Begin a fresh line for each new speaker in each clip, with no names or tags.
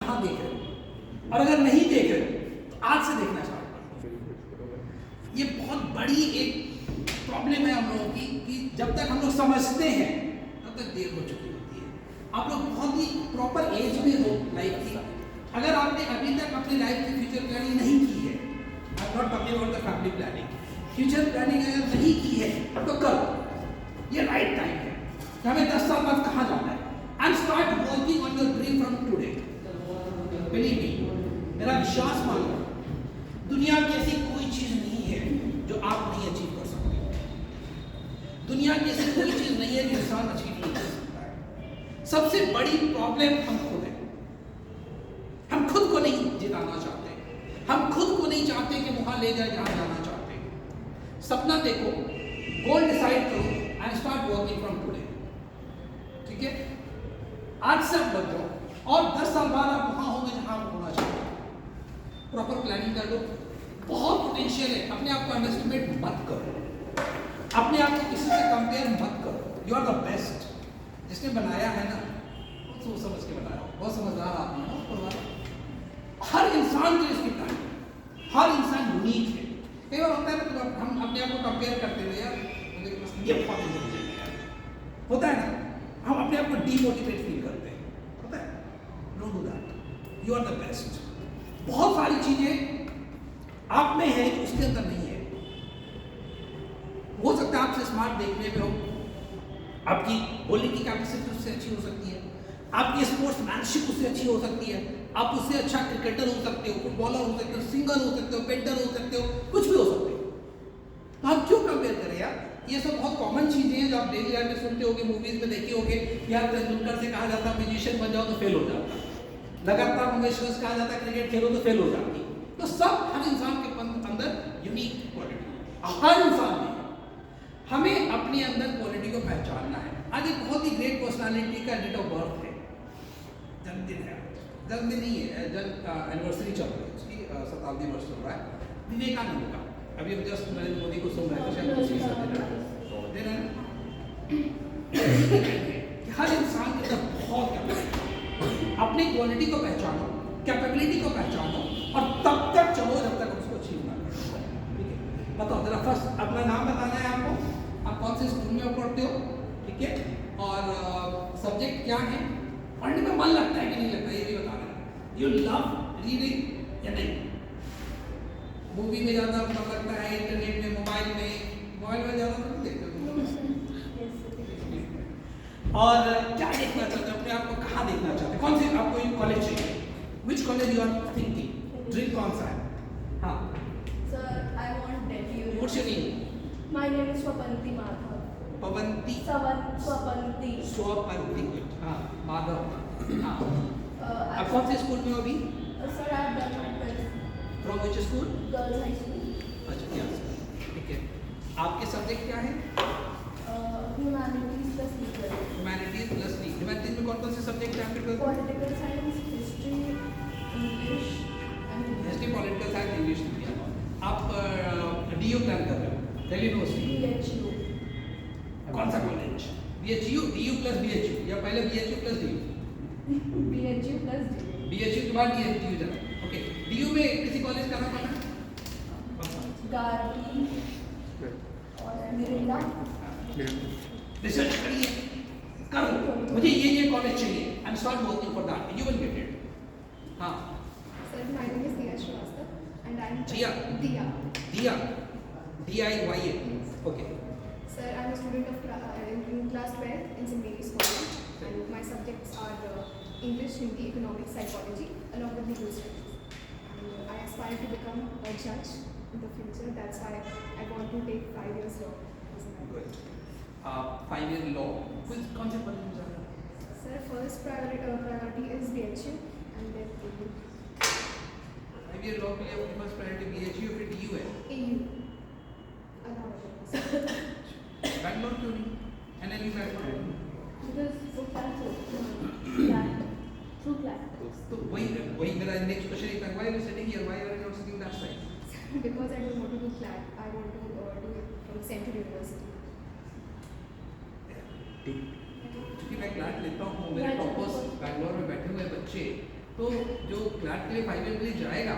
कहाँ देख रहे हो, और अगर नहीं देख रहे हो तो आज से देखना स्टार्ट करो। ये बहुत बड़ी एक प्रॉब्लम है हम लोगों की कि जब तक हम लोग समझते हैं तब तक देर हो चुकी होती है। आप लोग बहुत ही प्रॉपर एज में हो लाइफ की। अगर आपने अभी तक अपनी लाइफ की फ्यूचर प्लानिंग नहीं की है, I am not talking about the family planning, future planning अगर नहीं की है तो करो। ये राइट टाइम है कि हमें 10 साल बाद कहाँ जाना है, and start working on your dream from today. Believe me, मेरा विश्वास मानो, दुनिया की ऐसी कोई चीज नहीं है जो आप नहीं अचीव कर सकते। दुनिया की ऐसी कोई चीज नहीं है जो इंसान अचीव नहीं कर सकता है। सबसे बड़ी प्रॉब्लम हम खुद है। हम खुद को नहीं जिताना चाहते, हम खुद को नहीं चाहते कि वहां ले जाए जहां जाना चाहते हैं। सपना देखो, गोल डिसाइड करो and start working from today. ठीक है, आज से आप लग जाओ और 10 साल बाद आप वहां होंगे जहां आप होना चाहते हैं। प्रॉपर प्लानिंग कर लो, बहुत पोटेंशियल है। अपने आप को अंडरस्टिमेट मत करो, अपने आप को किसी से कंपेयर मत करो। You are the best. जिसने बनाया है ना, बहुत सोच समझ के बनाया, बहुत समझदार आदमी है ऊपर वाला। हर इंसान की इसकी टाइम, हर इंसान यूनिक है। कई बार होता है ना कि हम अपने आप को कंपेयर करते हुए यार मुझे ये बहुत इंटेलिजेंट है, होता है ना, हम अपने आप को डीमोटिवेट फील करते हैं, होता है। Don't do that, you are the best. बहुत सारी चीजें आप में है उसके अंदर नहीं है। हो सकता है आपसे स्मार्ट देखने में हो, आपकी बोलने की कैपेसिटी उससे अच्छी हो सकती है, आपकी स्पोर्ट्समैनशिप उससे अच्छी हो सकती है, आप उससे अच्छा क्रिकेटर हो सकते हो, फुटबॉलर हो सकते हो, सिंगर हो सकते हो, पेंटर हो सकते हो, कुछ भी हो सकते हो। तो हम क्यों कंपेयर करें यार? ये सब बहुत कॉमन चीजें हैं जो आप डेली लाइफ में सुनते होगे, मूवीज में देखे होगे। यार तेंदुलकर से कहा जाता है म्यूजिशियन बन जाओ तो फेल हो जाता, लगातार मंगेशकर से कहा जाता है क्रिकेट खेलो तो फेल हो जाती। तो सब हर इंसान के अंदर यूनिक क्वालिटी, हर इंसान में। हमें अपने अंदर क्वालिटी को पहचानना है। आज एक बहुत ही ग्रेट पर्सनालिटी का डेट ऑफ बर्थ है, जन्मदिन है, जन्मदिन नहीं है, एनिवर्सरी चल रही है उसकी, 70वां वर्ष चल रहा है विवेकानंद का। अभी हम जस्ट नरेंद्र मोदी को सुन रहे थे, शायद देना है कि हर इंसान के अंदर बहुत कैपेबिलिटी। अपनी क्वालिटी को पहचानो, कैपेबिलिटी को पहचानो और तब तक चलो जब तक उसको अचीव ना करो। ठीक है, बताओ जरा फर्स्ट अपना नाम बताना है आपको, आप कौन से स्कूल में पढ़ते हो, ठीक है, और सब्जेक्ट क्या है, पढ़ने में मन लगता है कि नहीं लगता ये भी बताना है। यू लव रीडिंग या नहीं? मूवी में ज़्यादा मन लगता है, इंटरनेट में, मोबाइल में ज़्यादा मन देखते हो? और क्या देखना चाहते हो, अपने आप को कहाँ देखना चाहते हो, कौन से आपको कॉलेज चाहिए, which college you are thinking, dream कौन सा है? हाँ
Sir, I want Delhi University.
What's your name?
My name is Swapanti Madhav.
पवंती
Swapanti.
स्वपंती, हाँ माधव, हाँ।
I-
अब कौन से स्कूल में हो अभी?
Sir, I have done my 12th
from which school?
girls high school.
अच्छा यस, ठीक है। आपके सब्जेक्ट क्या है?
Humanities plus legal.
Humanities plus ली। ह्यूमैनिटीज में कौन कौन से सब्जेक्ट हैं आपके पास?
Political science, history, English and
history, political science, English दिया। आप डीयू प्लान कर रहे हो, दिल्ली यूनिवर्सिटी।
BHU.
कौन सा college? BHU, DU plus BHU या पहले BHU plus DU?
BHU plus DU.
BHU के बाद डीयू जाना। ओके, डीयू में किसी कॉलेज का नाम पता है?
Gargi और Mirinda.
रिसर्च करिए, करो, मुझे ये कॉलेज चाहिए, and start working for that, you will get it. हाँ
Sir, my name is Diya Srivastava and I'm
Diya?
Diya.
दिया, DIYA, okay.
Sir, I'm a student of in class 12 in St. Mary's College, and my subjects are English, Hindi, Economics, Psychology, along with legal studies. And I aspire to become a judge in the future. That's why I want to take 5 years law.
Good. 5 year law, कौन से college में जाना है?
Sir, first priority is BHU and then AU.
5 year law के लिए आपके पास priority BHU फिर डीयू है।
AU. Alhamdulillah.
बैंगलोर क्यों नहीं? NLU Bangalore.
Because so fast, through class.
तो वही मेरा नेक्स्ट क्वेश्चन है, why are you sitting here, why are you not sitting that side?
Because I don't want to do CLAT, I want to do it from Central University.
क्योंकि मैं class लेता हूँ, मेरे toppers Bangalore में बैठे हुए बच्चे तो जो क्लैट के लिए 5 ईयर के लिए जाएगा,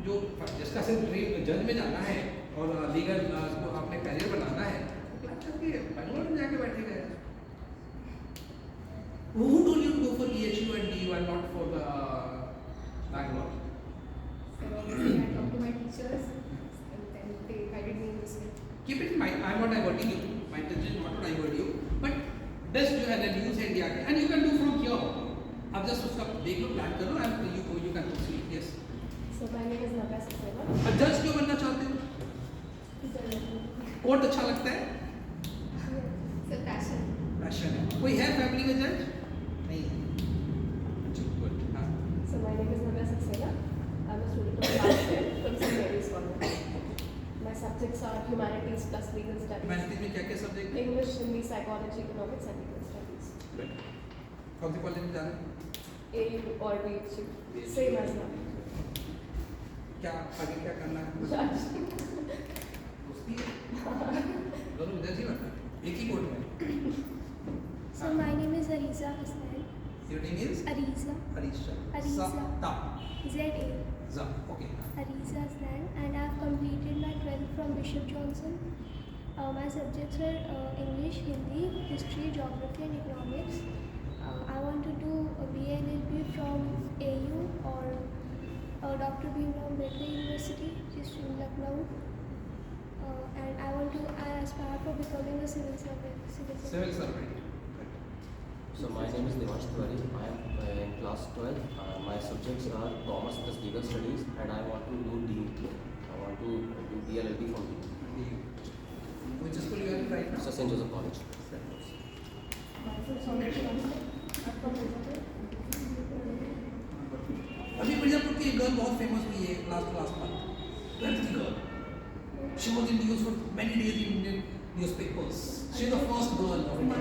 जो जिसका सिर्फ ड्रीम जज में जाना है और लीगल को आपने करियर बनाना है, क्लैट करके बैंगलोर में जाके बैठेगा यार। Who told you to go for EHU and DU and not for the Bangalore?
So I talked to my teachers and then they guided me in this way.
Keep it in mind, I am not diverting you. My intention is not to divert you, but best जो है ना news है India के, and you can do from here. आप just उसका देख लो, plan करो, and you can proceed. Yes.
So my name is Navya Saxena.
अब जज क्यों बनना चाहते हो? कोर्ट अच्छा लगता है?
It's a passion.
पैशन है। कोई है फैमिली में जज? नहीं है। अच्छा, good. हाँ।
So my name is Navya Saxena. I'm a student of last year from St. Mary's College. My subjects are humanities plus legal studies.
Humanities में क्या क्या सब्जेक्ट है?
English, Hindi, psychology, economics and legal studies.
कौन सी college में जा रहे हैं?
AU or BHU. Same as now.
क्या आगे क्या करना है?
Judge.
दोस्ती है? दोनों जज ही बनना है। एक ही कोर्ट में।
So my name is Ariza Hassan.
Your name is?
Ariza.
Arisha.
Ariza.
Ta.
Z-A.
Za. Okay.
Ariza Hassan, and I've completed my 12th from Bishop Johnson. My subjects are English, Hindi, History, Geography and Economics. I want to do a BA and LB from AU or Dr. Bhimrao Ambedkar University, which is in Lucknow. And I aspire for becoming a civil servant.
Civil servant.
So my name is Devansh Tiwari. I am in class 12. My subjects are Commerce plus Legal Studies, and I want to do DU. I want to do DLLB from DU.
Which school you are in right now?
So St. Joseph College.
Myself, Sonia Chhansle. I'm from Mirzapur.
अभी मिर्जापुर की एक girl बहुत famous हुई है class पर, 12th की girl. She was in news for many days in Indian newspapers. She is the first girl of India.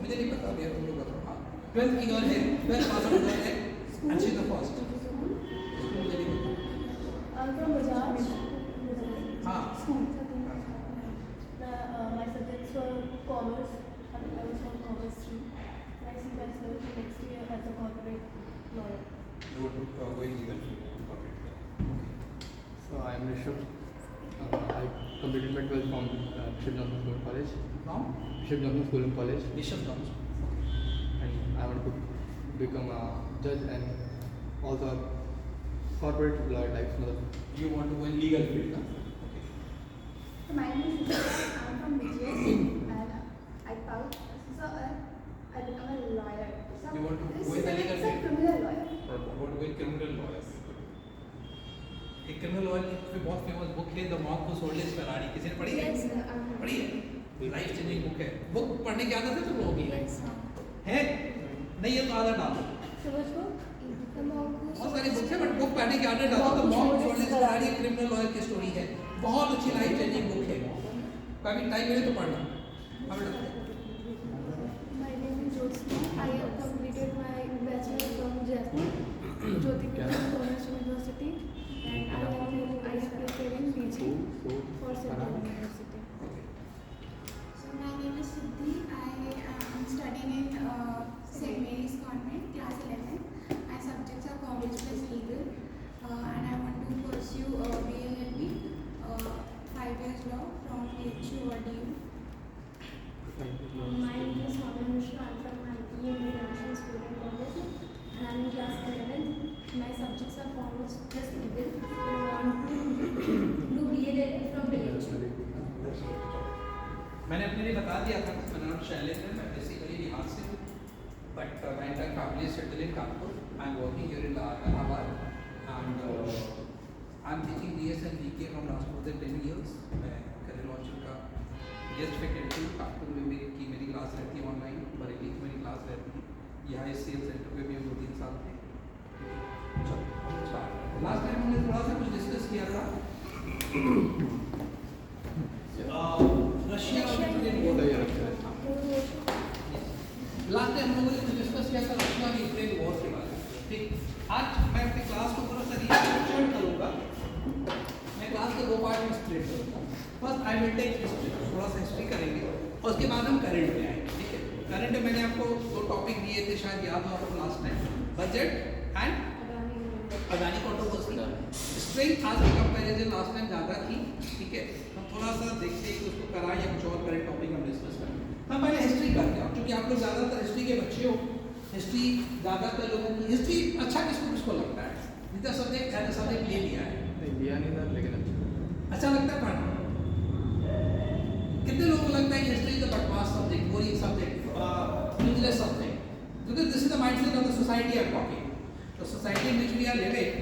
मुझे नहीं पता, अभी तुम लोग बताओ. हाँ, 12th की गर्ल है, 12th पास आउट गर्ल है, and she is the first. मुझे नहीं पता.
I'm from Bajaj.
हाँ.
School. My subjects were commerce. I was from commerce stream. I see myself next year as a corporate lawyer.
You want to go in legal field.
So I am Rishabh. I completed my 12th from Bishop Johnson School and College.
From
Bishop Johnson School and College,
Bishop Johnson.
and I want to become a judge and also corporate lawyer types.
You want to go in legal field, huh?
So my name is Rishabh. I'm from BGS and I thought so I become a lawyer. So
You want to
this
go in the legal
is a
field?
criminal lawyer.
Or want to go in criminal lawyers. एक criminal lawyer की बहुत famous book है the monk who sold his Ferrari. किसी ने पढ़ी है?
Yes, sir.
पढ़ी है? लाइफ चेंजिंग बुक है. बुक पढ़ने की आदत है तुम लोगों की?
Yes, sir.
है? नहीं है तो आदत डालो.
So which book?
The monk who
बहुत सारी बुक है बट बुक पढ़ने की आदत डालो. The monk who sold his Ferrari एक क्रिमिनल लॉयर की स्टोरी है. बहुत अच्छी लाइफ चेंजिंग बुक है. कभी टाइम मिले तो पढ़ना. अब
My name is Jyotsna. I have completed my bachelor from Jaipur, Jyoti Commerce University, and I am preparing PG for Central University.
So my name is Siddhi. I am studying in St. Mary's Convent, class 11. My subjects are commerce plus legal, and I want to pursue BLLB, 5 years law from BHU or DU.
My name is Swami Mishra. I'm from IIT International School and College, and I'm in class 11. My subjects are commerce plus legal. I want to do BLLB from BHU.
मैंने अपने लिए बता दिया था. मेरा नाम शैलेंद्र है. मैं बेसिकली बिहार से हूँ. But my entire family is settled in Kanpur. I am working here in Allahabad and I am teaching BS and BK from last more than 10 years. मैं करियर लॉन्चर का गेस्ट फैकल्टी हूँ. कानपुर में मेरी क्लास रहती है ऑनलाइन. बरेली में मेरी क्लास रहती है. यहाँ इस सेल सेंटर पे भी हम 2-3 साल थे. चलो लास्ट टाइम हमने थोड़ा सा कुछ डिस्कस किया था रशिया और यूक्रेन वॉर. लास्ट टाइम हम लोगों ने डिस्कस किया था रशिया और यूक्रेन वॉर के बारे में. ठीक. आज मैं अपनी क्लास को थोड़ा सा रीस्ट्रक्चर करूँगा. मैं क्लास के 2 पार्ट में स्प्लिट करूँगा. First I will take history. थोड़ा सा हिस्ट्री करेंगे और उसके बाद हम करंट में आएंगे. ठीक है. करंट में मैंने आपको 2 टॉपिक दिए थे, शायद याद हो आपको last time. Budget and Adani controversy. Strength आज की कंपैरिजन लास्ट टाइम ज़्यादा थी, ठीक है। हम थोड़ा सा देखते हैं कि उसको करा या कुछ और करें, टॉपिक हम डिस्कस करें। हम पहले हिस्ट्री करते हैं, क्योंकि आप लोग ज़्यादातर हिस्ट्री के बच्चे हो। हिस्ट्री ज़्यादातर लोगों की हिस्ट्री अच्छा किसको लगता है? जितना सब्जेक्ट है सब्जेक्ट ले लिया है,
नहीं लिया नहीं था लेकिन
अच्छा लगता है पढ़ना। कितने लोगों को लगता है कि हिस्ट्री इज अ बकवास subject, boring subject, useless subject? Because this is the mindset of the society I am talking. तो society in which we are living,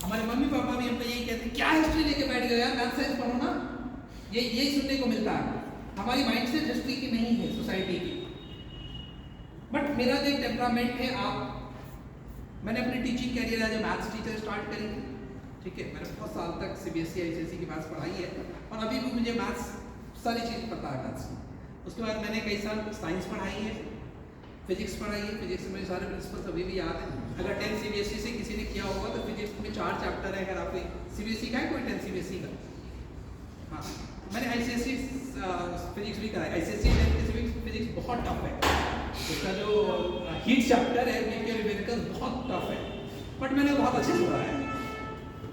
हमारे मम्मी पापा भी हमको यही कहते हैं, क्या हिस्ट्री लेके बैठ गए यार, मैथ साइंस पढ़ो ना। यही सुनने को मिलता है। हमारी माइंडसेट हिस्ट्री की नहीं है, सोसाइटी की। बट मेरा जो टेम्परामेंट है, मैंने अपनी teaching career as a maths teacher start करी थी, ठीक है। मैंने बहुत साल तक CBSE ICSE की मैथ्स पढ़ाई है, और अभी भी मुझे मैथ्स सारी चीज़ पता है मैथ्स की। उसके बाद मैंने कई साल साइंस पढ़ाई है, फिजिक्स पढ़ाई है। फिजिक्स में मुझे सारे प्रिंसिपल्स अभी भी याद है। अगर 10 CBSE से किसी ने किया होगा तो फिजिक्स में 4 चैप्टर है। अगर आपको CBSE का है, कोई 10 CBSE का? हाँ, मैंने ICSE फिजिक्स भी कराया। ICSE फिजिक्स बहुत टफ है। उसका जो हीट चैप्टर है, न्यूमेरिकल बहुत टफ है, बट मैंने बहुत अच्छे से पढ़ाया है।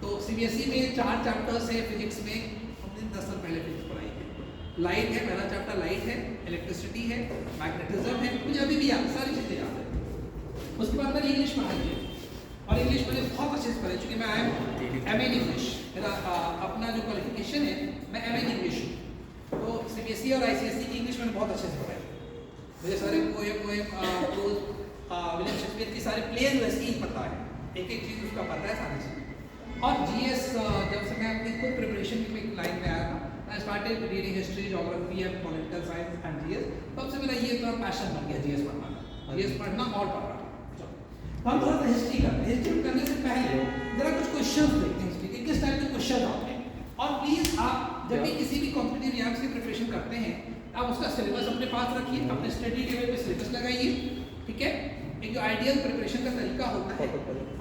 तो CBSE में 4 चैप्टर्स है फिजिक्स में। हमने 10 साल पहले फिजिक्स पढ़ाई है। लाइट है, पहला चैप्टर लाइट है, इलेक्ट्रिसिटी है, मैग्नेटिज्म है, मुझे अभी भी याद, सारी चीज़ें याद है। उसके बाद मैंने इंग्लिश पढ़ाई है, और इंग्लिश मैंने बहुत अच्छे से पढ़ाई, चूँकि मैं MA इन इंग्लिश, मेरा अपना जो क्वालिफिकेशन है, मैं MA इन इंग्लिश हूँ। तो CBSE और ICSE की इंग्लिश मैंने बहुत अच्छे से पढ़ाई। मुझे सारे पोएम प्रोज, विलियम शेक्सपियर की सारे प्लेज वैसे ही पता है, एक एक चीज़ उसका पता है, सारी चीज़। और GS जब से मैं अपनी खुद प्रिपरेशन की एक लाइन में आया था, I started reading history, geography and political science and GS। तब से मेरा ये थोड़ा पैशन बन गया GS पढ़ना, GS पढ़ना और पढ़ना। तो हम थोड़ा सा हिस्ट्री करते हैं। हिस्ट्री करने से पहले जरा कुछ क्वेश्चन देखते हैं हिस्ट्री के, किस टाइप के क्वेश्चन आते हैं। और प्लीज़ आप जब भी किसी भी कॉम्पिटिटिव एग्जाम्स की प्रिपरेशन करते हैं, आप उसका सिलेबस अपने पास रखिए, अपने स्टडी टेबल पे सिलेबस लगाइए, ठीक है। एक जो आइडियल प्रिपरेशन का तरीका होता है,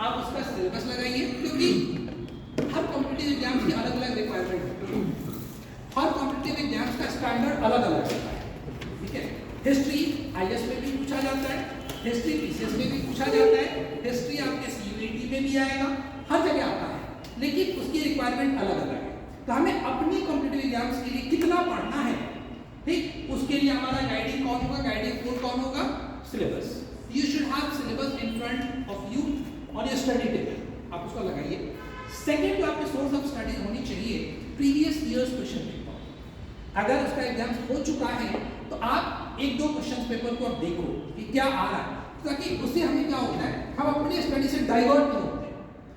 आप उसका सिलेबस लगाइए, क्योंकि हर कॉम्पिटिटिव एग्जाम्स की अलग अलग रिक्वायरमेंट होती है, हर कॉम्पिटिटिव एग्जाम्स का स्टैंडर्ड अलग अलग होता है, ठीक है। हिस्ट्री IAS में भी पूछा जाता है, हिस्ट्री PCS में भी पूछा जाता है, हिस्ट्री आपके CUET में भी आएगा, हर जगह आता है, लेकिन उसकी रिक्वायरमेंट अलग अलग है। तो हमें अपनी कॉम्पिटिटिव एग्जाम्स के लिए कितना पढ़ना है, ठीक, उसके लिए हमारा गाइडिंग कौन होगा, गाइडिंग कोड कौन होगा? Syllabus. You should have syllabus in front of you on your study table, आप उसका लगाइए। सेकेंड जो आपके सोर्स ऑफ स्टडी होनी चाहिए, प्रीवियस ईयर्स क्वेश्चन पेपर। अगर उसका एग्जाम हो चुका है तो आप 1-2 क्वेश्चन पेपर को आप देखो कि क्या आ रहा है, ताकि उससे हमें क्या होता है, हम अपने स्टडी से डाइवर्ट नहीं होते।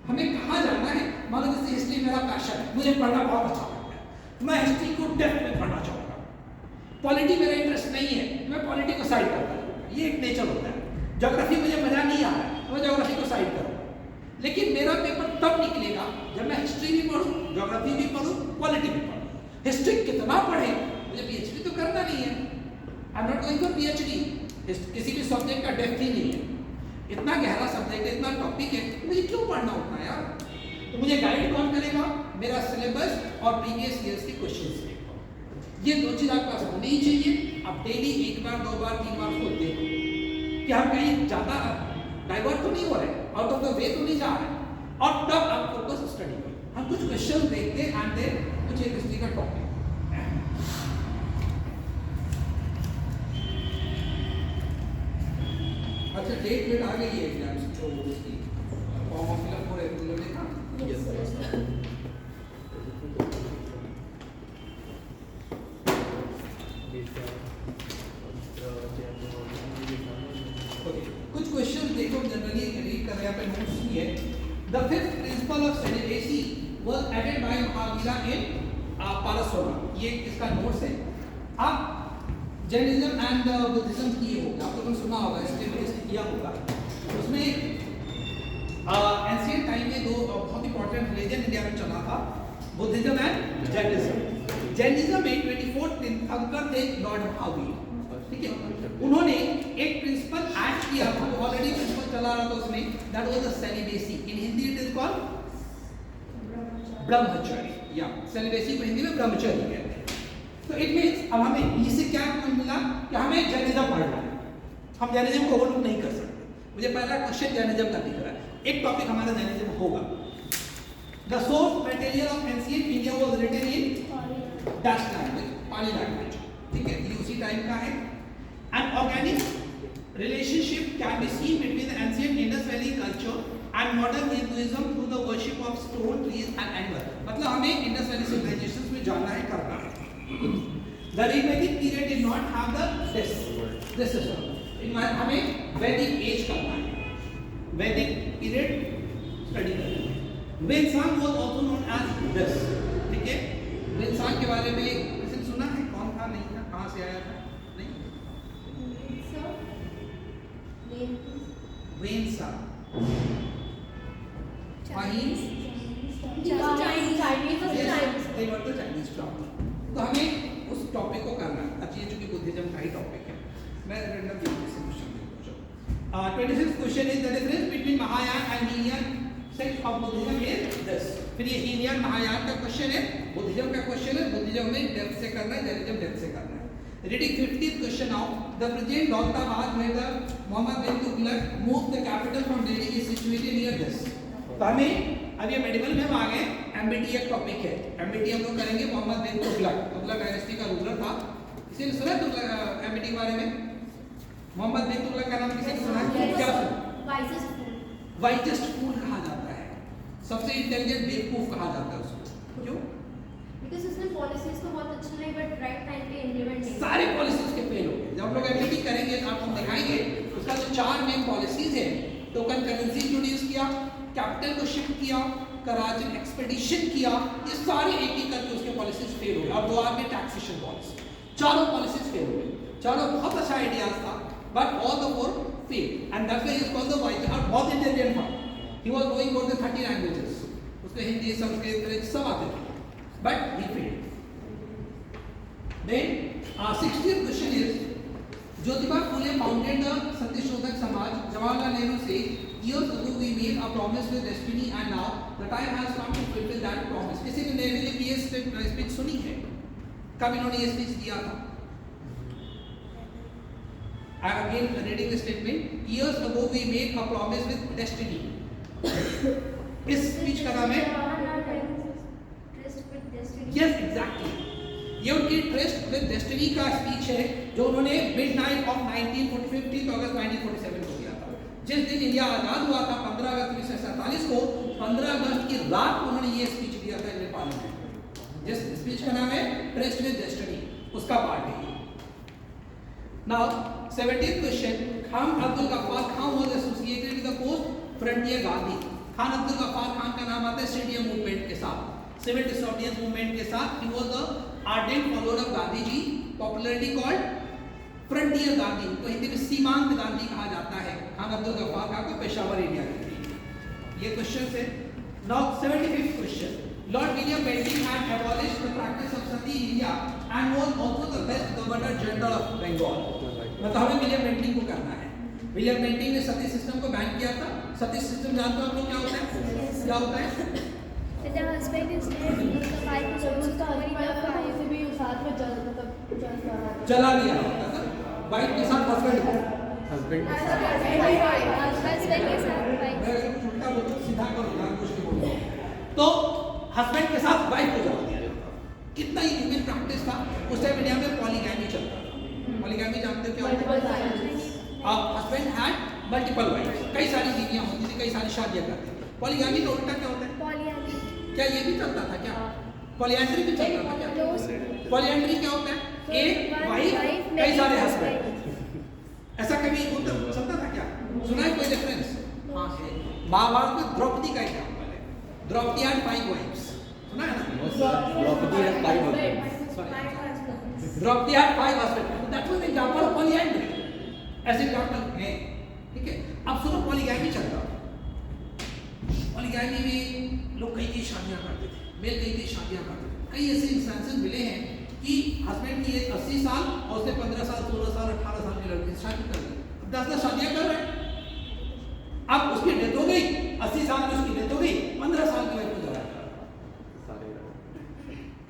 हमें कहाँ जाना है, मान लो जैसे हिस्ट्री मेरा पैशन है, मुझे पढ़ना बहुत अच्छा लगता है, तो मैं हिस्ट्री को डेप्थ में पढ़ना चाहूँगा। पॉलिटी मेरा इंटरेस्ट नहीं है, तो मैं पॉलिटी को साइड करता हूँ, ये एक नेचर होता है। ज्योग्राफी मुझे मजा नहीं आ रहा है, तो मैं ज्योग्राफी को साइड करूँगा। लेकिन मेरा पेपर तब निकलेगा जब मैं हिस्ट्री भी पढ़ूँ, ज्योग्राफी भी पढ़ूँ, पॉलिटी भी पढ़ूँ। हिस्ट्री कितना पढ़े, मुझे PhD तो करना नहीं है, I am not going for PhD। किसी भी सब्जेक्ट का डेप्थ ही नहीं है, इतना गहरा सब्जेक्ट है, इतना टॉपिक है, मुझे क्यों पढ़ना उतना यार। तो मुझे गाइड कौन करेगा? मेरा सिलेबस और प्रीवियस ईयर्स के क्वेश्चन। ये 2 चीज़ आपके पास होनी ही चाहिए। आप डेली 1 बार 2 बार 3 बार उसको देखो कि हम कहीं ज़्यादा डाइवर्ट तो नहीं हो रहे, आउट ऑफ द वे तो नहीं जा रहे, और तब आप फोकस स्टडी करो। हम कुछ क्वेश्चन देखते हैं एंड देन कुछ एक हिस्ट्री का टॉपिक। अच्छा, डेट आ गई है एग्जाम्स तो उसकी फॉर्म ऑफ फिलअप हो रहे हैं, तुम लोग देखा? कुछ क्वेश्चन देखो, जनरली रीड कर रहे हैं, पे नोट्स ही है। The 5th principle of celibacy was added by Mahavira in Parasura। ये इसका नोट्स है। आप जैनिज्म एंड बुद्धिज्म किए होगा, आप लोगों ने सुना होगा, इसके बेस किया होगा। उसमें एंशिएंट टाइम में 2 बहुत इंपॉर्टेंट रिलीजन इंडिया में चला था, बुद्धिज्म एंड जैनिज्म। जैनिज्म में 24th तीर्थंकर थे लॉर्ड महावीर, ठीक है। उन्होंने एक प्रिंसिपल ऐड किया था, ऑलरेडी प्रिंसिपल चला रहा था उसमें, that was the celibacy. In Hindi it is called ब्रह्मचर्य, या सेलिबेसी को हिंदी में ब्रह्मचर्य कहते हैं। तो इट मीन्स अब हमें इससे क्या मिला कि हमें जैनिज्म पढ़ना है, हम जैनिज्म को ओवरलुक नहीं कर सकते। मुझे पहला क्वेश्चन जैनिज्म का दिख रहा है, एक टॉपिक हमारा जर्नलिज्म होगा। The source material of ancient India was written in Dutch language, Pali language, ठीक है, ये उसी टाइम का है। An organic relationship can be seen between the ancient Indus valley culture and modern Hinduism through the worship of stone trees and animal. मतलब हमें Indus valley civilisations में जानना है, करना है। द वैदिक period did not have the this system, हमें वैदिक एज करना है, वैदिक पीरियड स्टडी करना है। वेदसांग was also known as this, ठीक है। वेदसांग के बारे में किसी ने सुना है? कौन था, नहीं था, कहां से आया था? नहीं, वेदसांग चाइनीज टॉपिक, तो हमें उस टॉपिक को करना है। अच्छा, ये चूंकि बुद्धिज्म का ही टॉपिक है, मैं रैंडम क्वेश्चन पूछूं। 26th question is the difference between Mahayana and Hinayana sect of Buddhism is this. फिर ये हीनियन महायान का क्वेश्चन है, बुद्धिज्म का क्वेश्चन है, बुद्धिज्म में डेप्थ से करना है, जैनिज्म डेप्थ से करना है। Reading 50th question of the present Daulatabad में the Mohammad bin Tughlaq move the capital from Delhi is situated near this. तो हमें अब ये मेडिकल में हम आ गए, एमबीटी एक टॉपिक है, एमबीटी हम लोग करेंगे मोहम्मद बिन तुगलक, तुगलक डायनेस्टी का रूलर था। किसी ने सुना तुगलक एमबीटी के बारे में? मोहम्मद बिन तुगलक का नाम किसी ने सुना है? क्या सुना? वाइटेस्ट फूल कहा जाता है, सबसे इंटेलिजेंट बेवकूफ कहा जाता है उसको। क्यों?
बिकॉज़ उसने पॉलिसीज को बहुत अच्छा नहीं बट राइट टाइम पे इम्प्लीमेंट नहीं।
सारे पॉलिसीज के फेल हो गए। जब हम लोग एमबीटी करेंगे तो आपको दिखाएंगे उसका जो 4 मेन पॉलिसीज है, टोकन करेंसी इंट्रोड्यूस किया, कैपिटल को शिफ्ट किया, कराची एक्सपेडिशन किया, ये सारे एक एक करके उसके पॉलिसीज फेल हो गए। और 2 में टैक्सेशन पॉलिसी, चारों पॉलिसीज फेल हो गए। चारों बहुत अच्छा आइडियाज था but all the 4 fail and that's why he is called the wise. और बहुत इंटेलिजेंट था, he was knowing more than 30 languages, उसको हिंदी, संस्कृत, अंग्रेजी सब आते थे but he fail. Then 60th question is Jyotiba Phule founded the Satyashodhak Samaj. Jawaharlal Nehru से years ago we made a promise with destiny and now the time has come to fulfill that promise। किसी ने नेहरू ने ये स्पीच सुनी है? कब इन्होंने ये स्पीच दिया था? Again reading the statement, years ago we made a promise with destiny। इस स्पीच का नाम है Yes, exactly। ये उनकी ट्रस्ट विद डेस्टिनी का स्पीच है जो उन्होंने मिडनाइट ऑफ 15 अगस्त 1947 को दिया था। जिस दिन इंडिया आजाद हुआ था 15 अगस्त 1947 को, 15 अगस्त की रात को उन्होंने ये स्पीच दिया था इंडियन पार्लियामेंट में। जिस स्पीच का नाम है ट्रस्ट विद डेस्टिनी, उसका पार्ट है। Now 70th question, Khan Abdul Ghaffar Khan was associated with the post frontier Gandhi. Khan Abdul Ghaffar Khan का नाम आता है स्टेडियम मूवमेंट के साथ, सिविल डिसोबीडियंस मूवमेंट के साथ। He was the ardent follower of Gandhi ji, popularly called frontier Gandhi, तो हिंदी में सीमांत गांधी कहा जाता है। खान अब्दुल गफ्फार खान को पेशावर एरिया के लिए। ये क्वेश्चन है। Now 75th question, Lord William Bentinck had abolished the practice of sati in India and was also the best governor general of Bengal। मतलब हमें विलियम बेंटिंग को करना है। विलियम बेंटिंग ने सती सिस्टम को बैन किया था। सती सिस्टम जानते हो आप लोग क्या होता है? क्या होता है?
The husband is dead, the wife is also covering the fire।
भी साथ में जल
जला दिया होता था वाइफ के साथ हस्बैंड को।
हस्बैंड
Husband के साथ wife।
मैं उल्टा बोलूं, सीधा करो, जान कुछ नहीं बोलूं। तो हस्बैंड के साथ वाइफ को जला दिया जाता। कितना ही ह्यूमन प्रैक्टिस था उस टाइम। इंडिया में पॉलीगैमी चलता था। पॉलीगैमी जानते हो क्या होता है? हस्बैंड हैड मल्टीपल वाइफ्स, कई सारी बीवियां होती थी, कई सारी शादियां करते थे। पॉलीगैमी का उल्टा क्या होता है?
Polyandry।
क्या ये भी चलता था क्या? पॉलीएंड्री भी चलता था क्या? पॉलीएंड्री क्या होता है? एक वाइफ कई सारे हस्बैंड। ऐसा कभी चलता था क्या? सुना है कोई रेफरेंस? हाँ है, महाभारत में द्रौपदी का एग्जाम्पल है। द्रौपदी हैड 5 वाइफ्स, सुना है ना?
Draupadi had 5 husband.
Draupadi had 5 husband, that was example of polyandry. ऐसे एग्जांपल है, ठीक है। अब सुनो, पॉलीगैमी चलता था। पॉलीगैमी में लोग कई शादियां करते थे, मेल कई शादियां करते थे। कई ऐसे इंस्टेंसेस मिले हैं कि हस्बैंड की एज 80 साल और उसने 15 साल, 16 साल, 18 साल की लड़की से शादी कर ली। 10 शादियां कर रहे हैं। अब उसकी डेथ हो गई, 80 साल में उसकी डेथ हो गई, 15 साल की वाइफ को जला दिया।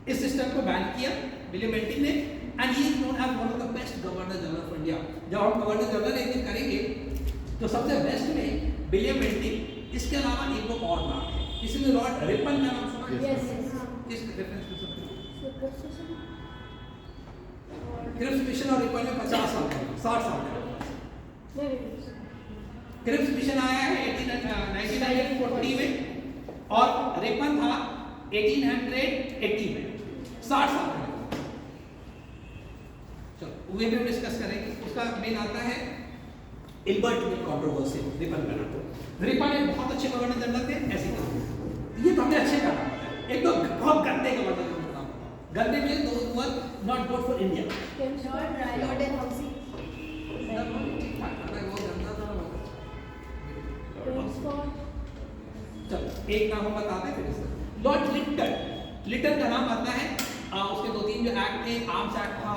इस सिस्टम को बैन किया विलियम बेंटिंग ने and he is known as one of the best governor general of India. जब हम गवर्नर जनरल एक दिन करेंगे तो सबसे बेस्ट में विलियम बेंटिंग इसके अलावा एक दो और नाम है, किसी ने लॉर्ड रिपन का नाम सुना?
Yes.
किस रेफरेंस पे सुना?
Superstition.
क्रिप्स मिशन और रिपन में 50 साल का 60 साल का
Very good.
क्रिप्स मिशन आया है 1940 में और रिपन था 1880 में, 60 साल का। चलो वे भी डिस्कस करेंगे। उसका मेन आता है इल्बर्ट विल कंट्रोवर्सी, रिपन का नाम। रिपन एक बहुत अच्छे गवर्नर जनरल थे, ऐसे ही ये तो हमने अच्छे कहा, एक तो बहुत गंदे गवर्नर जनरल नाम, गंदे में दो were not good for India.
Lord Dalhousie.
ठीक ठाक था, वो गंदा था ना। चलो एक नाम हम बताते हैं फिर इससे। लॉर्ड लिटन, लिटन का नाम आता है उसके दो तीन जो एक्ट थे, आर्म्स एक्ट था,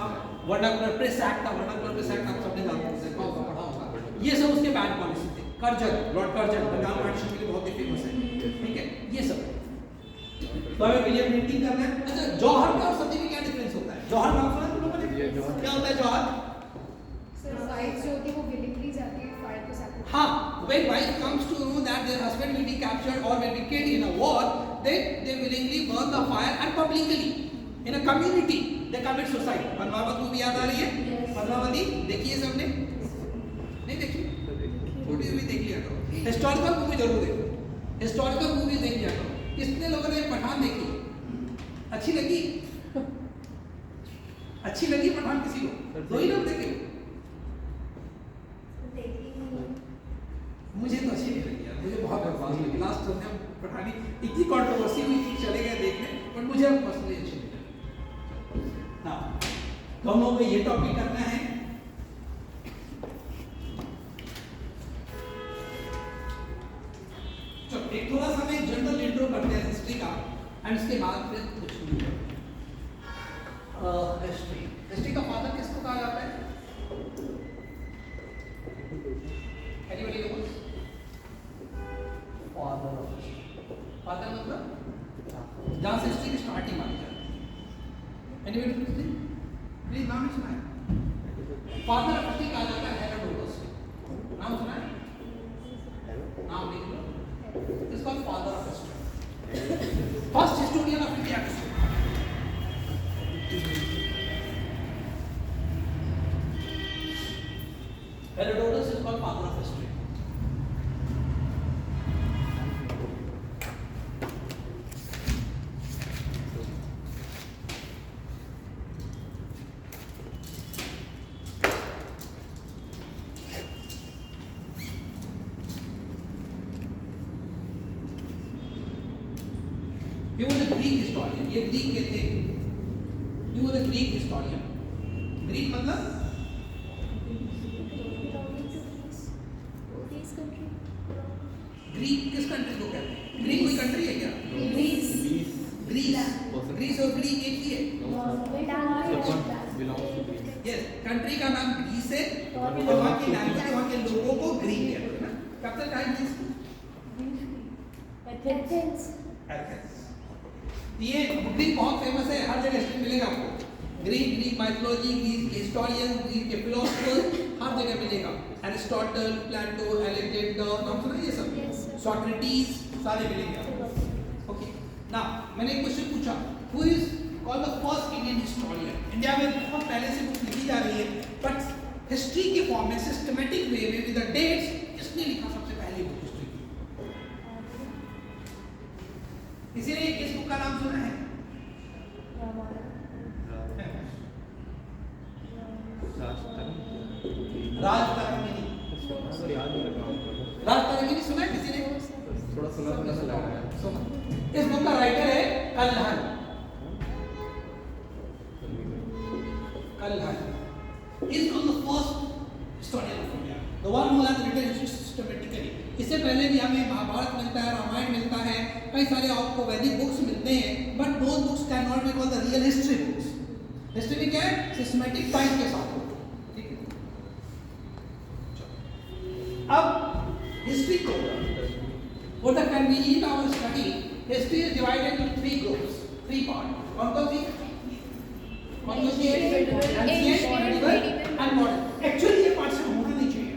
वर्नाकुलर प्रेस एक्ट था, वर्नाकुलर प्रेस एक्ट आप सबने देखा होगा, पढ़ा होगा, ये सब उसके बैड पॉलिसी थे। Curzon, Lord Curzon Bengal partition के लिए बहुत ही फेमस है, ठीक है, ये सब। तो हमें विलियम प्रिंटिंग करना है। अच्छा, जौहर में और सती में क्या डिफरेंस होता है? जौहर नाम सुना तुम लोगों ने? क्या होता है जौहर?
सर वाइफ जो होती है वो विलिंगली जाती है फायर को सैक्रिफाइस।
हाँ, when wife comes to know that their husband will be captured or will be killed in a war, they willingly burn the fire and publicly in a community they commit suicide। Padmaavat movie याद आ रही है? पद्मावती देखी है सबने? नहीं देखी? Movie भी देख लिया करो, हिस्टोरिकल मूवी जरूर देखो, हिस्टोरिकल मूवी देख लिया करो। कितने लोगों ने पठान देखी? अच्छी लगी? अच्छी लगी पठान किसी को? दो ही लोग देखे? मुझे तो अच्छी नहीं लगी यार, मुझे बहुत बकवास लगी। लास्ट में पठानी इतनी कंट्रोवर्सी हुई थी, चले गए देखने, बट मुझे पर्सनली अच्छी नहीं लगी। हाँ, तो हम लोग को ये टॉपिक करना है। चलो एक थोड़ा सा मैं जनरल इंट्रो करते हैं हिस्ट्री का, एंड उसके बाद फिर कुछ हिस्ट्री। हिस्ट्री का फादर किसको कहा जाता है? Anybody knows? फादर मतलब जहाँ से हिस्ट्री की स्टार्टिंग मानी जाती है। Anybody knows history? प्लीज नाम सुना है? फादर ऑफ हिस्ट्री कहा जाता है हेरोडोटस। नाम सुना है? नाम लिख लो। This is called father of history. First historian of India history. Herodotus is called father of history. He was a Greek historian. ये ग्रीक के थे। He was a Greek historian. Greek मतलब ग्रीक किस कंट्री को कहते हैं? Greek कोई country है क्या? ग्रीस। ग्रीस और ग्रीक एक ही है। यस, कंट्री का नाम ग्रीस है और वहाँ की लैंग्वेज, वहाँ के लोगों को ग्रीक कहते हैं ना। कैपिटल क्या है ग्रीस की?
एथेंस।
एथेंस। ये ग्रीक बहुत फेमस है, हर जगह हिस्ट्री मिलेगा आपको। ग्रीक माइथोलॉजी, ग्रीक के हिस्टोरियन, ग्रीक के फिलोसफर, हर जगह मिलेगा। एरिस्टोटल, प्लेटो, एलेक्जेंडर, नाम सुना ये सब? सोक्रेटिस, सारे मिलेंगे आपको। ओके, नाउ मैंने एक क्वेश्चन पूछा, who is called the first Indian historian? India में बहुत पहले से बुक लिखी जा रही है, बट हिस्ट्री के फॉर्म में सिस्टमैटिक वे में विद द डेट्स किसने लिखा सबसे पहली बुक हिस्ट्री की? किसी ने इस बुक का नाम सुना है? राजतरंगिणी। राजतरंगिणी सुना है किसी ने?
थोड़ा सुना लग रहा है।
सुना। इस बुक का राइटर है Kalhana. Kalhana is on the first historian of India, the one who has written history systematically. इससे पहले भी हमें महाभारत मिलता है, रामायण मिलता है, कई सारे आपको वैदिक बुक्स मिलते हैं, but those books cannot be called the real history books. History में क्या है? सिस्टमैटिक टाइम के साथ होता है, ठीक है? अब हिस्ट्री को what can we in our study, history is divided into three groups, three parts. कौन कौन सी? Ancient and modern. एक्चुअली ये पार्ट से होना नहीं चाहिए,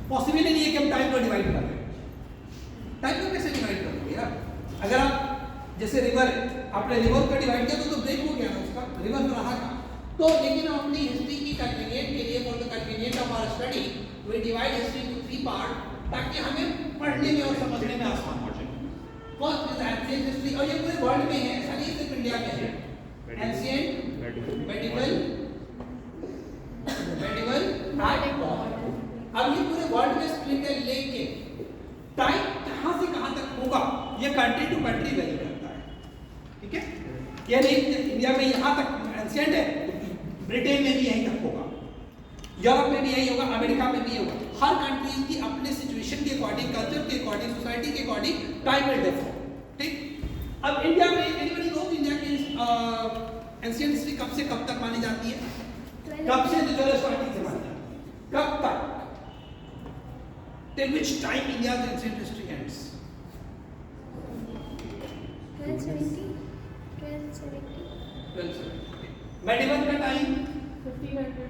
पॉसिबल नहीं है कि हम टाइम को डिवाइड कर रहे हैं। अगर आप जैसे रिवर है, आपने रिवर का डिवाइड किया तो ब्रेक हो गया ना उसका, रिवर रहा का। तो लेकिन हम अपनी हिस्ट्री की कन्वीनियंट के लिए, for the convenient of our study, we divide history into 3 part, ताकि हमें पढ़ने में और समझने में आसान हो जाए। फर्स्ट इज एंशिएंट हिस्ट्री, और ये पूरे वर्ल्ड में है, ऐसा नहीं सिर्फ इंडिया में है। Ancient, medieval and modern. अब ये पूरे वर्ल्ड में स्प्लिट है, लेकिन टाइम कहां से कहां तक होगा ये कंट्री टू कंट्री वेरी करता है, ठीक है। यानी इंडिया में यहां तक एंशिएंट है, ब्रिटेन में भी यहीं तक होगा, यूरोप में भी यही होगा, अमेरिका में भी होगा। हर कंट्रीज की अपने सिचुएशन के अकॉर्डिंग, कल्चर के अकॉर्डिंग, सोसाइटी के अकॉर्डिंग टाइम विल डिफर, ठीक। अब इंडिया में एनीबॉडी नोज इंडिया की एंशिएंट हिस्ट्री कब से कब तक मानी जाती है? कब से? तो चलो स्टार्टिंग से मानी जाती है। कब तक? Till which time India's ancient history ends?
1270. 1270.
1270. Medieval का टाइम?
1500.